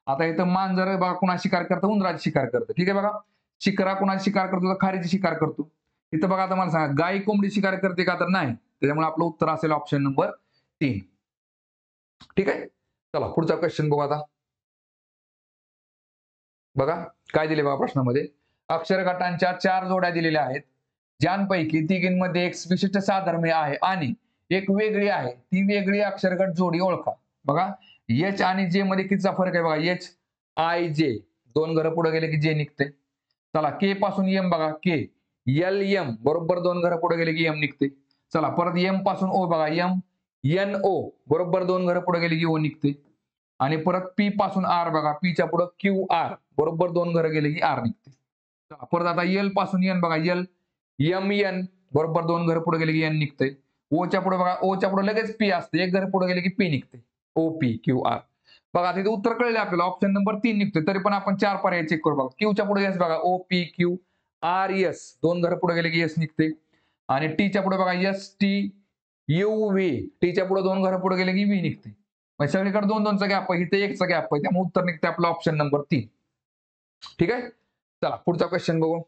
A: आता इथं मांजर बघा कुणाची शिकार करतं? उंदराची शिकार करतं. ठीक आहे बघा. शिकरा कुणाची शिकार करतो? तर खारीची शिकार करतो. इथं बघा आता मला सांगा, गाय कोंबडी शिकार करते का? तर नाही. त्याच्यामुळे आपलं उत्तर असेल ऑप्शन नंबर 3. ठीक आहे. चला पुढचा क्वेश्चन बघू आता. बघा काय दिले बघा प्रश्नामध्ये. अक्षर गटांच्या 4 जोड्या दिलेल्या आहेत. ज्यांपैकी तिघींमध्ये एक विशिष्ट साधर्म्य आहे आणि एक वेगळी आहे. ती वेगळी अक्षरगट जोडी ओळखा. बघा एच आणि जे मध्ये कितीचा फरक आहे बघा? एच आय जे 2 घरं पुढे गेले की जे निघते. चला के पासून एम बघा, के एल एम बरोबर 2 घरं पुढे गेले की एम निघते. चला परत एम पासून ओ बघा, एम एन ओ बरोबर 2 घरं पुढे गेले की ओ निघते. आणि परत पी पासून आर बघा, पीच्या पुढे क्यू आर बरोबर 2 घरं गेले की आर निघते. परत आता एल पासून एन बघा, एल एम एन बरोबर 2 घरं पुढे गेले की एन निघते. ओच्या पुढे बघा, ओच्या पुढे लगेच पी असते, 1 घर पुढे गेले की पी निघते. O P Q R. बघा तिथे उत्तर कळले आपल्याला. ऑप्शन नंबर 3 निघतोय. तरी पण आपण 4 पर्याय चेक करू बघा. क्यूच्या पुढे एस बघा, O P Q R S 2 घरं पुढे गेले की एस निघते. आणि टीच्या पुढे बघा, एस टी यू व्ही टीच्या पुढे 2 घरं पुढे गेले की व्ही निघते. म्हणजे सगळीकडे 2-2चा गॅप आहे, इथे 1चा गॅप आहे. त्यामुळे उत्तर निघते आपलं ऑप्शन नंबर 3. ठीक आहे. चला पुढचा क्वेश्चन बघू.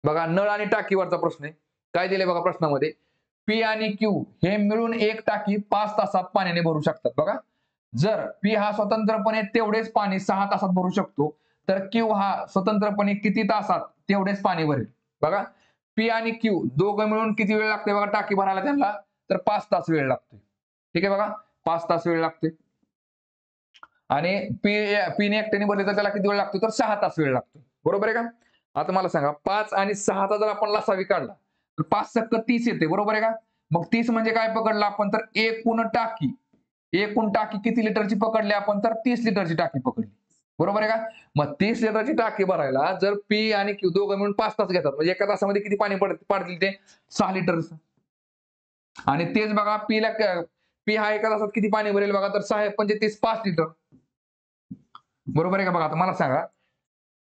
A: बघा नळ आणि टाकीवरचा प्रश्न आहे. काय दिले बघा प्रश्नामध्ये? पी आणि क्यू हे मिळून एक टाकी 5 तासात पाण्याने भरू शकतात. बघा जर पी हा स्वतंत्रपणे तेवढेच पाणी 6 तासात भरू शकतो, तर क्यू हा स्वतंत्रपणे किती तासात तेवढेच पाणी भरेल? बघा पी आणि क्यू दोघं मिळून किती वेळ लागते बघा टाकी भरायला त्यांना? तर 5 तास वेळ लागतो. ठीक आहे बघा 5 तास वेळ लागते. आणि पीने एकट्याने भरले तर त्याला किती वेळ लागतो? तर 6 तास वेळ लागतो. बरोबर आहे का? आता मला सांगा 5 आणि 6चा जर आपण लसावी काढला तर 5 सक्क 30 येते. बरोबर आहे का? मग 30 म्हणजे काय पकडलं आपण? तर एकूण टाकी किती लिटरची पकडली आपण? तर 30 लिटरची टाकी पकडली. बरोबर आहे का? मग 30 लिटरची टाकी भरायला जर पी आणि क्यू दोघं मिळून 5 तास घेतात, म्हणजे एका तासामध्ये किती पाणी पाडतील ते? 6 लिटरचं. आणि तेच बघा पी हा एका तासात किती पाणी भरेल बघा? तर 6 म्हणजे 30 5 लिटर. बरोबर आहे का? बघा आता मला सांगा,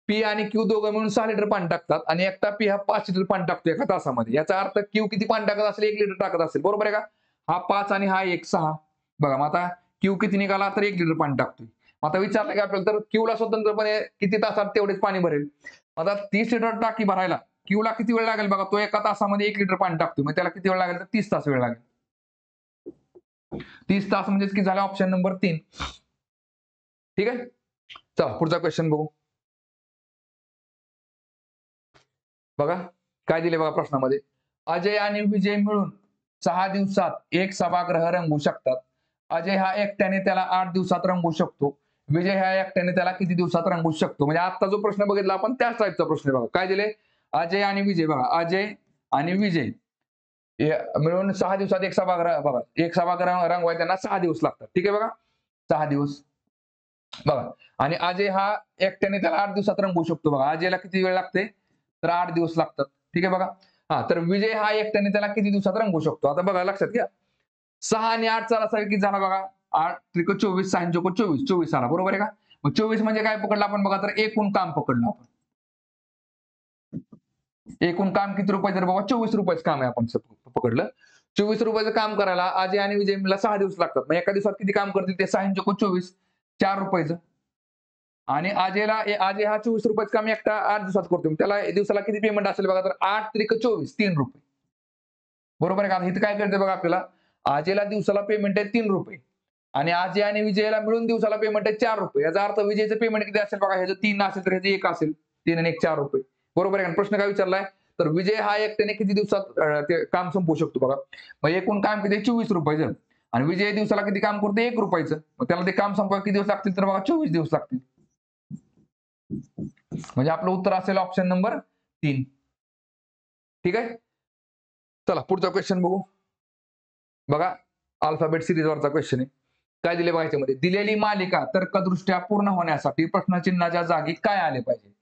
A: पी आणि क्यू दोघं मिळून 6 लिटर पाणी टाकतात आणि एकटा पी हा 5 लिटर पाणी टाकतो एका तासामध्ये. याचा अर्थ क्यू किती पाणी टाकत असेल? 1 लिटर टाकत असेल. बरोबर आहे का? हा 5 आणि हा 1 6. बघा मग आता क्यू किती निघाला तर 1 लिटर पाणी टाकतोय. मग आता विचारलं की आपल्याला तर क्यूला स्वतंत्रपणे किती तासात तेवढेच पाणी भरेल. आता 30 लिटर टाकी भरायला क्यूला किती वेळ लागेल बघा. तो एका तासामध्ये 1 लिटर पाणी टाकतोय. मग त्याला किती वेळ लागेल तर 30 तास वेळ लागेल. 30 तास म्हणजेच की झाला ऑप्शन नंबर 3. ठीक आहे. चला पुढचा क्वेश्चन बघू. बघा काय दिले बघा प्रश्नामध्ये. अजय आणि विजय मिळून 6 दिवसात एक सभागृह रंगवू शकतात. अजय हा एकट्याने त्याला 8 दिवसात रंगवू शकतो. विजय हा एकट्याने त्याला किती दिवसात रंगवू शकतो. म्हणजे आता जो प्रश्न बघितला आपण त्याच टाईपचा प्रश्न बघा. काय दिले अजय आणि विजय बघा. अजय आणि विजय मिळून 6 दिवसात एक सभागृह बघा. एक सभागृह रंगवायला त्यांना 6 दिवस लागतात. ठीक आहे बघा 6 दिवस बघा. आणि अजय हा एकट्याने त्याला 8 दिवसात रंगवू शकतो बघा. अजयला किती वेळ लागते तर 8 दिवस लागतात. ठीक आहे बघा. हा तर विजय हा एकट्याने त्याला किती दिवसात रंगवू शकतो. आता बघा लक्षात घ्या 6 आणि 8 चा लसावी किती झाला बघा. 8 त्रिक 24 6 चोक 24 24 आला बरोबर आहे का. मग 24 म्हणजे काय पकडलं आपण बघा तर एकूण काम पकडलं आपण. एकूण काम किती रुपये तर बघा 24 रुपयाचं काम आहे आपण पकडलं. 24 रुपयाचं काम करायला अजय आणि विजयला 6 दिवस लागतात. मग एका दिवसात किती काम करतील ते 6 चोक 24 4 रुपयाचं. आणि अजय हा 24 रुपयाचं काम एकटा 8 दिवसात करतो. त्याला दिवसाला किती पेमेंट असेल बघा तर 8 त्रिक 24 3 रुपये. बरोबर आहे का. इथं काय करते बघा आपल्याला अजयला दिवसाला पेमेंट आहे 3 रुपये. आणि अजय आणि विजयला मिळून दिवसाला पेमेंट आहे 4 रुपये. याचा अर्थ विजयचं पेमेंट किती असेल बघा. ह्याचं 3 असेल तर ह्याचं 1 असेल. 3 आणि 1 4 रुपये. बरोबर आहे का. प्रश्न काय विचारलाय तर विजय हा एकट्याने किती दिवसात ते काम संपवू शकतो बघा. मग एकूण काम किती 24 रुपयाचं. आणि विजय दिवसाला किती काम करतो 1 रुपयाचं. मग त्याला ते काम संपवायला किती दिवस लागतील तर बघा 24 दिवस लागतील. म्हणजे आपलं उत्तर असेल ऑप्शन नंबर 3. ठीक आहे. चला पुढचा क्वेश्चन बघू. बघा अल्फाबेट सिरीज वरचा क्वेश्चन आहे. काय दिले बघा याच्यामध्ये. दिलेली मालिका तर्कदृष्ट्या पूर्ण होण्यासाठी प्रश्नचिन्हाच्या जागी काय आले पाहिजे.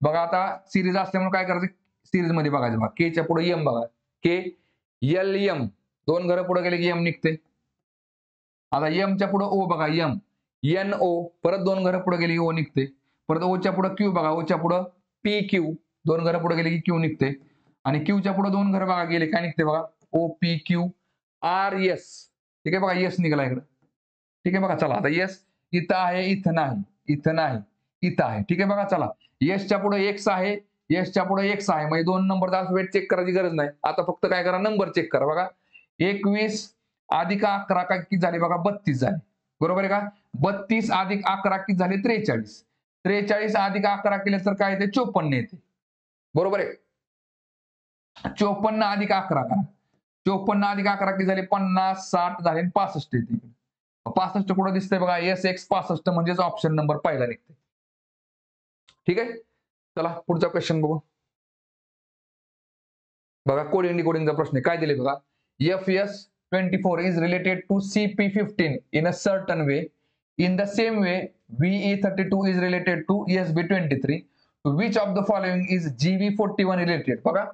A: बघा आता सिरीज असल्यामुळे काय करायचं सिरीज मध्ये बघायचं बघा. के च्या पुढे एम बघा. के एल एम 2 घरं पुढे गेले की एम निघते. आता एम च्या पुढे ओ बघा एम एन ओ परत 2 घरं पुढे गेली की ओ निघते. परत ओ च्या पुढे क्यू बघा. ओ च्या पुढे पी क्यू 2 घरं पुढे गेले की क्यू निघते. आणि क्यू च्या पुढे 2 घरं बघा गेले काय निघते बघा O P Q R S. ठीक आहे बघा एस निघाला इकडे. ठीक आहे बघा चला आता एस इथं आहे इथं नाही इथं नाही इथं आहे. ठीक आहे बघा चला एसच्या पुढे एक्स आहे एसच्या पुढे एक्स आहे. म्हणजे 2 नंबरचा अल्फाबेट चेक करायची गरज नाही. आता फक्त काय करा नंबर चेक करा बघा. 21 अधिक 11 काय किती झाले बघा 32 झाले. बरोबर आहे का. 32 अधिक 11 किती झाले 43. 43 अधिक 11 केले तर काय येते 54 येते. बरोबर आहे. 54 अधिक 11 करा. 54 अधिक 11 किती झाले 50 60 झाले 65 येते. 65 कुठं दिसतंय बघा एस एक्स 65 म्हणजेच ऑप्शन नंबर पहिला निघते. ठीक आहे. चला पुढचा क्वेश्चन बघू. बघा कोडिंग डिकोडिंगचा प्रश्न आहे. काय दिले बघा. FS24 is related to CP15 in a certain way. In the same way, VE32 is related to ESB23. To which of the following is GB41 related? बघा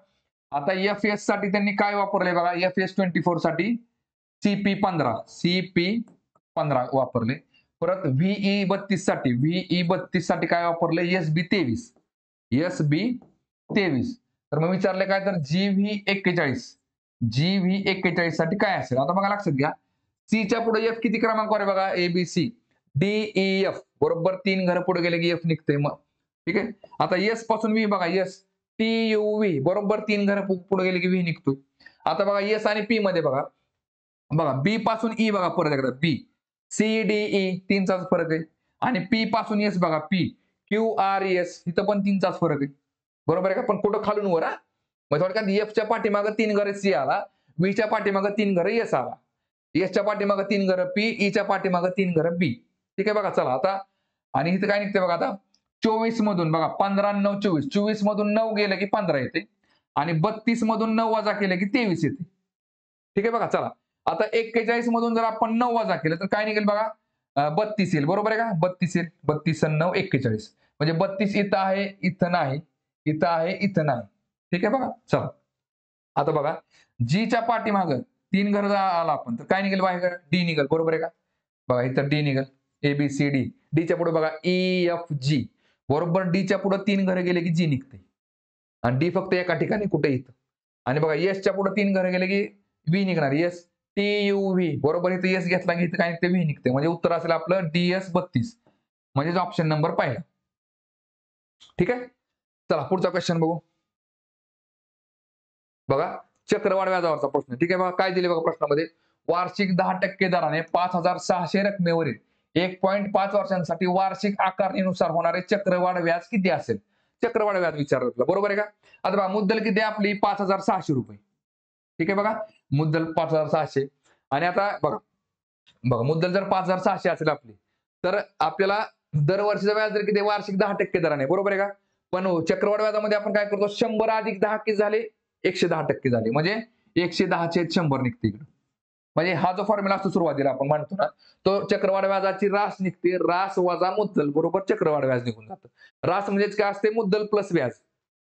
A: आता FS साठी त्यांनी काय वापरले बघा. FS24 साठी CP15 वापरले. परत VE32 साठी काय वापरले SB23 तर मग विचारले काय तर GV41 साठी काय असेल. आता बघा लक्षात घ्या सी च्या पुढे एफ किती क्रमांकावर आहे बघा ABC DEF बरोबर 3 घरं पुढे गेले की एफ निघते मग. ठीक आहे. आता एस पासून व्ही बघा एस TUV बरोबर 3 घरं पुढे गेले की व्ही निघतो. आता बघा एस आणि पी मध्ये बघा बी पासून ई बघा परत एकदा बी CDE 3 चाच फरक आहे. आणि पी पासून एस बघा पी QRS इथं पण 3 चाच फरक आहे. बरोबर आहे का. पण कुठं खालून वर मग थोडक्यात एफच्या पाठीमागं 3 घरं सी आला. व्हीच्या पाठीमागं 3 घरं एस आला. एसच्या पाठीमागं 3 घरं पी ईच्या पाठीमागं 3 घरं बी. ठीक आहे बघा चला आता आणि इथं काय निघते बघा आता 24 मधून बघा 15 9 24 24 मधून 9 गेलं की 15 येते. आणि 32 मधून 9 वजा केलं की 23 येते. ठीक आहे बघा चला आता 41 मधून जर आपण 9 वजा केलं तर काय निघेल बघा 32 येईल. बरोबर आहे का 32 येईल. 32 आणि 9 41 म्हणजे 32 इथं आहे इथं नाही इथं आहे इथं नाही. ठीक आहे बघा चला आता बघा जीच्या पाठीमागं 3 घर आला आपण तर काय निघेल बाहेर डी निघेल. बरोबर आहे का. बघा इथं डी निघेल ABCD डीच्या पुढे बघा EFG बरोबर डीच्या पुढे 3 घरं गेले की जी निघते. आणि डी फक्त एका ठिकाणी कुठे इथं. आणि बघा एसच्या पुढे 3 घरं गेले की व्ही निघणार एस TUV बरोबर. इथे एस घेतला की इथे काय निघते व्ही निघते, म्हणजे उत्तर असेल आपलं DS32 म्हणजे ऑप्शन नंबर पहिला. ठीक आहे. चला पुढचा क्वेश्चन बघू. बघा चक्रवाढ व्याजावरचा प्रश्न. ठीक आहे बघा काय दिले बघा प्रश्नामध्ये. वार्षिक 10% दराने 5,600 रकमेवरील 1.5 वर्षांसाठी वार्षिक आकारणीनुसार होणारे चक्रवाढ व्याज किती असेल? चक्रवाढ व्याज विचारलं बरोबर आहे का. आता बघा मुद्दल किती आहे आपली 5,600 रुपये. ठीक आहे बघा मुद्दल 5,600 आणि आता बघा बघा मुद्दल जर 5,600 असेल आपली तर आपल्याला दरवर्षीचा व्याज दर किती वार्षिक 10% दराने बरोबर आहे का. पण चक्रवाढ व्याजामध्ये आपण काय करतो 100 अधिक 10 किती झाले 110% झाले म्हणजे 110/100 निघते इकडे. म्हणजे हा जो फॉर्म्युला असतो सुरुवातीला आपण म्हणतो ना तो चक्रवाढ व्याजाची रास निघते रास वजा मुद्दल बरोबर चक्रवाढ व्याज निघून जातं. रास म्हणजेच काय असते मुद्दल प्लस व्याज.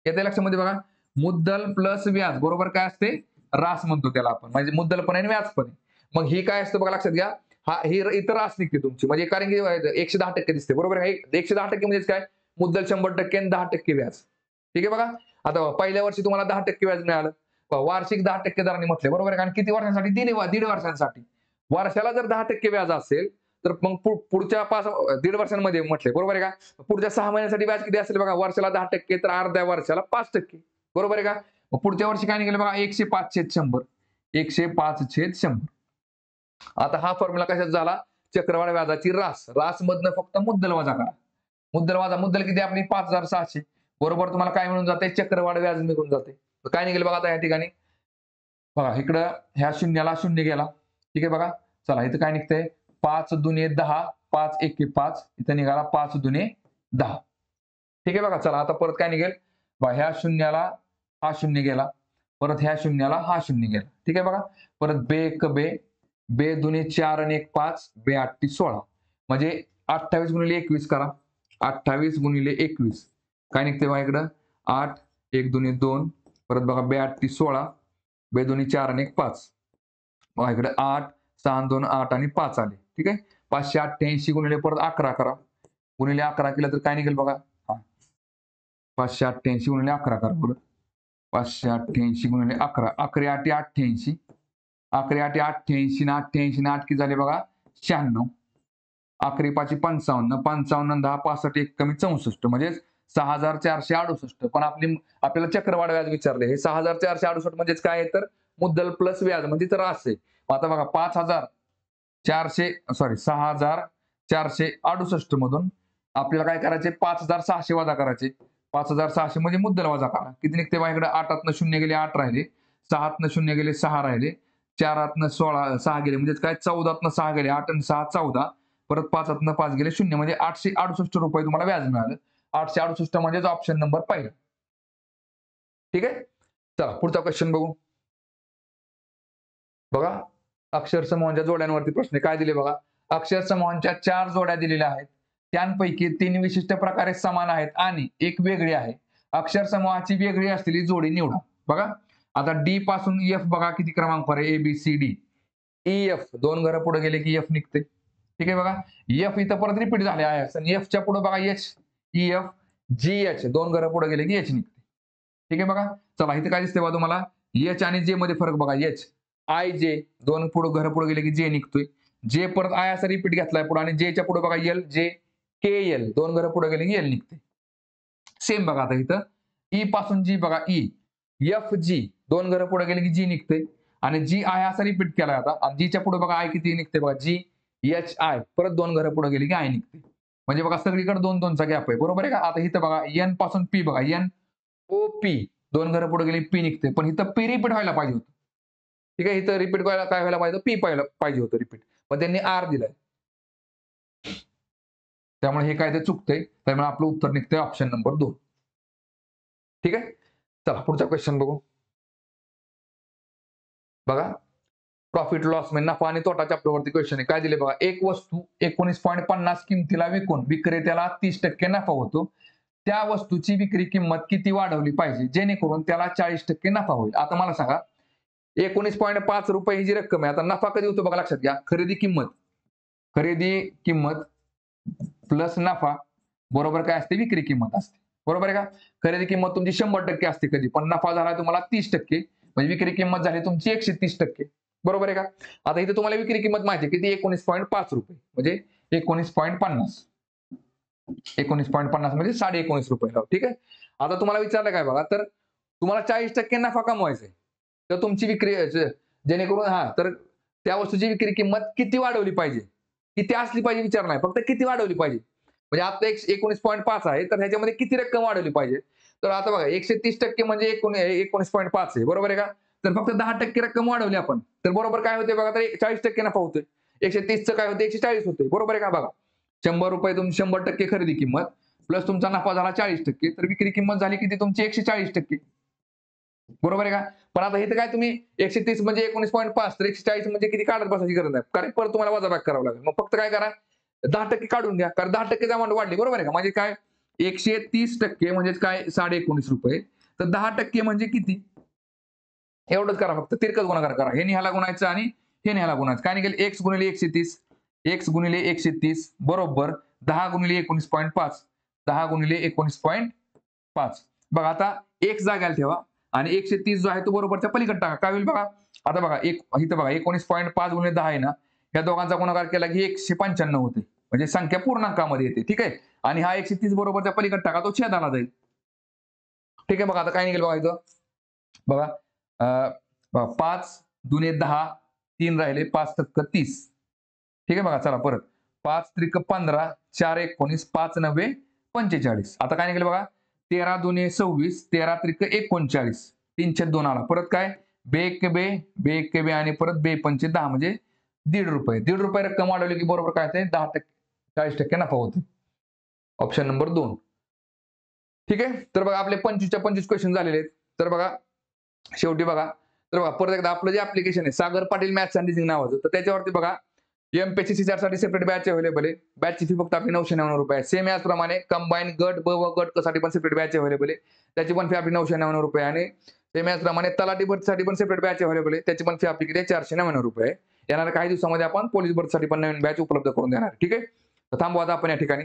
A: येते लक्षामध्ये बघा मुद्दल प्लस व्याज बरोबर काय असते रास म्हणतो त्याला आपण म्हणजे मुद्दल पण आहे आणि व्याज पण आहे. मग ही काय असतं बघा लक्षात घ्या. हा ही इतर रास निघते तुमची म्हणजे कारण की 110% दिसते बरोबर आहे. 110% म्हणजे काय मुद्दल 100% आणि 10% व्याज. ठीक आहे बघा. आता पहिल्या वर्षी तुम्हाला 10% व्याज मिळालं. वार्षिक 10% दराने म्हटले बरोबर आहे. कारण किती वर्षांसाठी दीड वर्षांसाठी. वर्षाला जर 10% व्याज असेल तर मग पुढच्या दीड वर्षांमध्ये म्हटले बरोबर आहे का. पुढच्या 6 महिन्यांसाठी व्याज किती असेल बघा वर्षाला 10% तर अर्ध्या वर्षाला 5% बरोबर आहे का. मग पुढच्या वर्षी काय निघेल बघा 105/100 105/100. आता हा फॉर्म्युला कशात झाला चक्रवाढ व्याजाची रास. रास मधनं फक्त मुद्दल वजा करा. मुद्दल किती आपली 5,600 बरोबर तुम्हाला काय मिळून जाते चक्रवाढ व्याज निघून जाते. काय निघेल बघा आता या ठिकाणी बघा इकडं ह्या शून्याला शून्य गेला. ठीक आहे बघा चला इथं काय निघतंय 5 दुने 10 5 एके 5 इथं निघाला 5 दुने 10. ठीक आहे बघा चला आता परत काय निघेल ह्या शून्याला हा शून्य गेला परत ह्या शून्याला हा शून्य गेला. ठीक आहे बघा परत बे एक बे बे दुने 4 आणि 1 5 बे 8 16 म्हणजे 28 गुणिले 21 करा 28 गुणिले 21 काय निघते बघा इकडं 8 1 दुने 2 परत बघा बे 8 16 बे दोन्ही 4 आणि 1 5 बघा इकडे 8 6 2 8 आणि 5 आले. ठीक आहे 588 गुणिले परत 11 करा गुणिले 11 केलं तर काय निघेल बघा 588 गुणिले 11 करा बरं 588 गुणिले 11 11 8 88 11 8 88 ना 88 ना 8 किती झाले बघा 96 11 5 55 55 10 65 1 कमी 64 म्हणजे 6,468 पण आपल्याला चक्रवाढ व्याज विचारले. हे 6,468 म्हणजेच काय आहे तर मुद्दल प्लस व्याज म्हणजे तर असे. आता बघा 6,468 मधून आपल्याला काय करायचे 5,600 वजा करायचे. 5,600 म्हणजे मुद्दल वजा करा किती निघते बघा इकडे 8 शून्य गेले 8 राहिले 6 शून्य गेले 6 राहिले 4 16 6 गेले म्हणजे काय 14 6 गेले 8 आणि 6 14 परत 5 5 गेले 0 म्हणजे 868 रुपये तुम्हाला व्याज मिळालं. 868 म्हणजे ऑप्शन नंबर पहिला. ठीक आहे चला पुढचा क्वेश्चन बघू. बघा अक्षर समूहांच्या जोड्यांवरती प्रश्न काय दिले बघा. अक्षर समूहांच्या 4 जोड्या दिलेल्या आहेत. त्यांपैकी 3 विशिष्ट प्रकारे समान आहेत आणि एक वेगळी आहे. अक्षर समूहाची वेगळी असलेली जोडी निवडा. बघा आता डी पासून एफ बघा किती क्रमांक आहे ABCD EF 2 घरं पुढे गेले की एफ निघते. ठीक आहे बघा एफ इथं परत रिपीट झाले आहे आणि एफच्या पुढे बघा एच EF GH 2 घरं पुढे गेले की एच निघते. ठीक आहे बघा चला इथे काय दिसते बघा तुम्हाला एच आणि जे मध्ये फरक बघा एच IJ 2 घरं पुढे गेले की जे निघतोय. जे परत आय असा रिपीट घेतलाय पुढे आणि जेच्या पुढे बघा एल जे KL 2 घरं पुढे गेले की एल निघते. सेम बघा आता इथं ई पासून जी बघा ई FG 2 घरं पुढे गेले की जी निघते आणि जी आय असा रिपीट केलाय आता आणि जीच्या पुढे बघा आय किती निघते बघा GHI परत 2 घरं पुढे गेली की आय निघते. म्हणजे बघा सगळीकडे 2-2चा गॅप आहे बरोबर आहे का. आता इथं बघा N पासून P बघा NOP 2 घरं पुढे गेली P निघते पण इथं P रिपीट व्हायला पाहिजे होतं. ठीक आहे इथं रिपीट व्हायला काय व्हायला पाहिजे P पाहिजे होतं रिपीट पण त्यांनी R दिलाय त्यामुळे हे काय ते चुकतंय. त्यामुळे आपलं उत्तर निघतंय ऑप्शन नंबर 2. ठीक आहे चला पुढचा क्वेश्चन बघू. बघा प्रॉफिट लॉस म्हणजे नफा आणि तोटा चॅप्टरवरती क्वेश्चन आहे. काय दिले बघा एक वस्तू 19.50 किमतीला विकून विक्रेत्याला 30% नफा होतो. त्या वस्तूची विक्री किंमत किती वाढवली पाहिजे जेणेकरून त्याला 40% नफा होईल. आता मला सांगा 19.5 रुपये ही जी रक्कम आहे आता नफा कधी होतो बघा लक्षात घ्या. खरेदी किंमत प्लस नफा बरोबर काय असते विक्री किंमत असते बरोबर आहे का. खरेदी किंमत तुमची 100% असते कधी पण नफा झाला तुम्हाला 30% म्हणजे विक्री किंमत झाली तुमची 130%. बरोबर आहे का? आता इथे तुम्हाला विक्री किंमत माहिती आहे किती 19.5 रुपये म्हणजे 19.50 19.50 म्हणजे 19.5 रुपये ठीक आहे. आता तुम्हाला विचारलं काय बघा तर तुम्हाला 40% नफा कमवायचा आहे. तर तुमची विक्री जेणेकरून तर त्या वस्तूची विक्री किंमत किती वाढवली पाहिजे? किती असली पाहिजे विचार नाही. फक्त किती वाढवली पाहिजे? म्हणजे आता 19.5 आहे तर ह्याच्यामध्ये किती रक्कम वाढवली पाहिजे? तर आता बघा 130% म्हणजे 19.5 आहे. बरोबर आहे का? तर फक्त 10% रक्कम वाढवली आपण. तर बरोबर काय होते बघा तर 40% नफा होतोय. 130चं काय होतं 140 होतंय. बरोबर आहे का बघा? ₹100 तुमची 100% खरेदी किंमत प्लस तुमचा नफा झाला 40% तर विक्री किंमत झाली किती तुमची 140%. बरोबर आहे का? पण आता इथे काय तुम्ही 130 म्हणजे 19.5 तर 140 म्हणजे किती काढत बसायची गरज नाही. कारण परत तुम्हाला वजाबाकी करावं लागेल. मग फक्त काय करा 10% काढून घ्या. कारण 10% अमाउंट वाढली. बरोबर आहे का? म्हणजे काय 130% म्हणजेच काय ₹19.5 तर 10% म्हणजे किती? एवढंच करा फक्त तिरकस गुणाकार करा. हे ह्याला गुणायचं आणि हे ह्याला गुणायचं. काय निघेल x गुणिले 130 x गुणिले 130 बरोबर 10 गुणिले 19.5 10 गुणिले 19.5 बघा आता x जाग्याला ठेवा आणि 130 जो आहे तो बरोबरच्या पलीकडे टाका. काय होईल बघा? आता बघा इथं बघा 19.5 गुणिले 10 आहे ना, या दोघांचा गुणाकार केला की 195 होते. म्हणजे संख्या पूर्णांकामध्ये येते. ठीक आहे? आणि हा 130 बरोबरच्या पलीकडे टाका तो छेदाला जाईल. ठीक आहे बघा आता काय निघेल बघा इथं बघा 5 दुने 10 3 राहिले 5 सक्क 30 ठीक आहे बघा चला परत 5 त्रिक 15 4 19 5 9 45 आता काय निघेल बघा 13 दुने 26 13 त्रिक 39 3/2 आला परत काय बे एक बे आणि परत बे पंचे 10 म्हणजे ₹1.5 रक्कम वाढवली की बरोबर काय होते 10% 40% नफा होतो. ऑप्शन नंबर 2 ठीक आहे. तर बघा आपले 25च्या 25 क्वेश्चन झालेले आहेत. तर बघा शेवटी बघा तर बघा परत एकदा आपलं जे ऍप्लिकेशन आहे Sagar Patil maths and reasoning नावाचं तर त्याच्यावरती बघा एमपीएससी साठी सेपरेट बॅच अवेलेबल आहे. बॅचची फी फक्त आपली ₹999 आहे. सेम याचप्रमाणे कंबाईन गट ब व गट साठी पण सेपरेट बॅच अवेलेबल आहे. त्याची पण फी आपली ₹999 आणि सेम याचप्रमाणे तलाठी भरतीसाठी पण सेपरेट बॅच अवेलेबल आहे. त्याची पण फी आपली किती आहे ₹499 आहे. येणाऱ्या काही दिवसामध्ये आपण पोलीस भरतीसाठी पण नवीन बॅच उपलब्ध करून देणार ठीक आहे. तर थांबू आता आपण या ठिकाणी.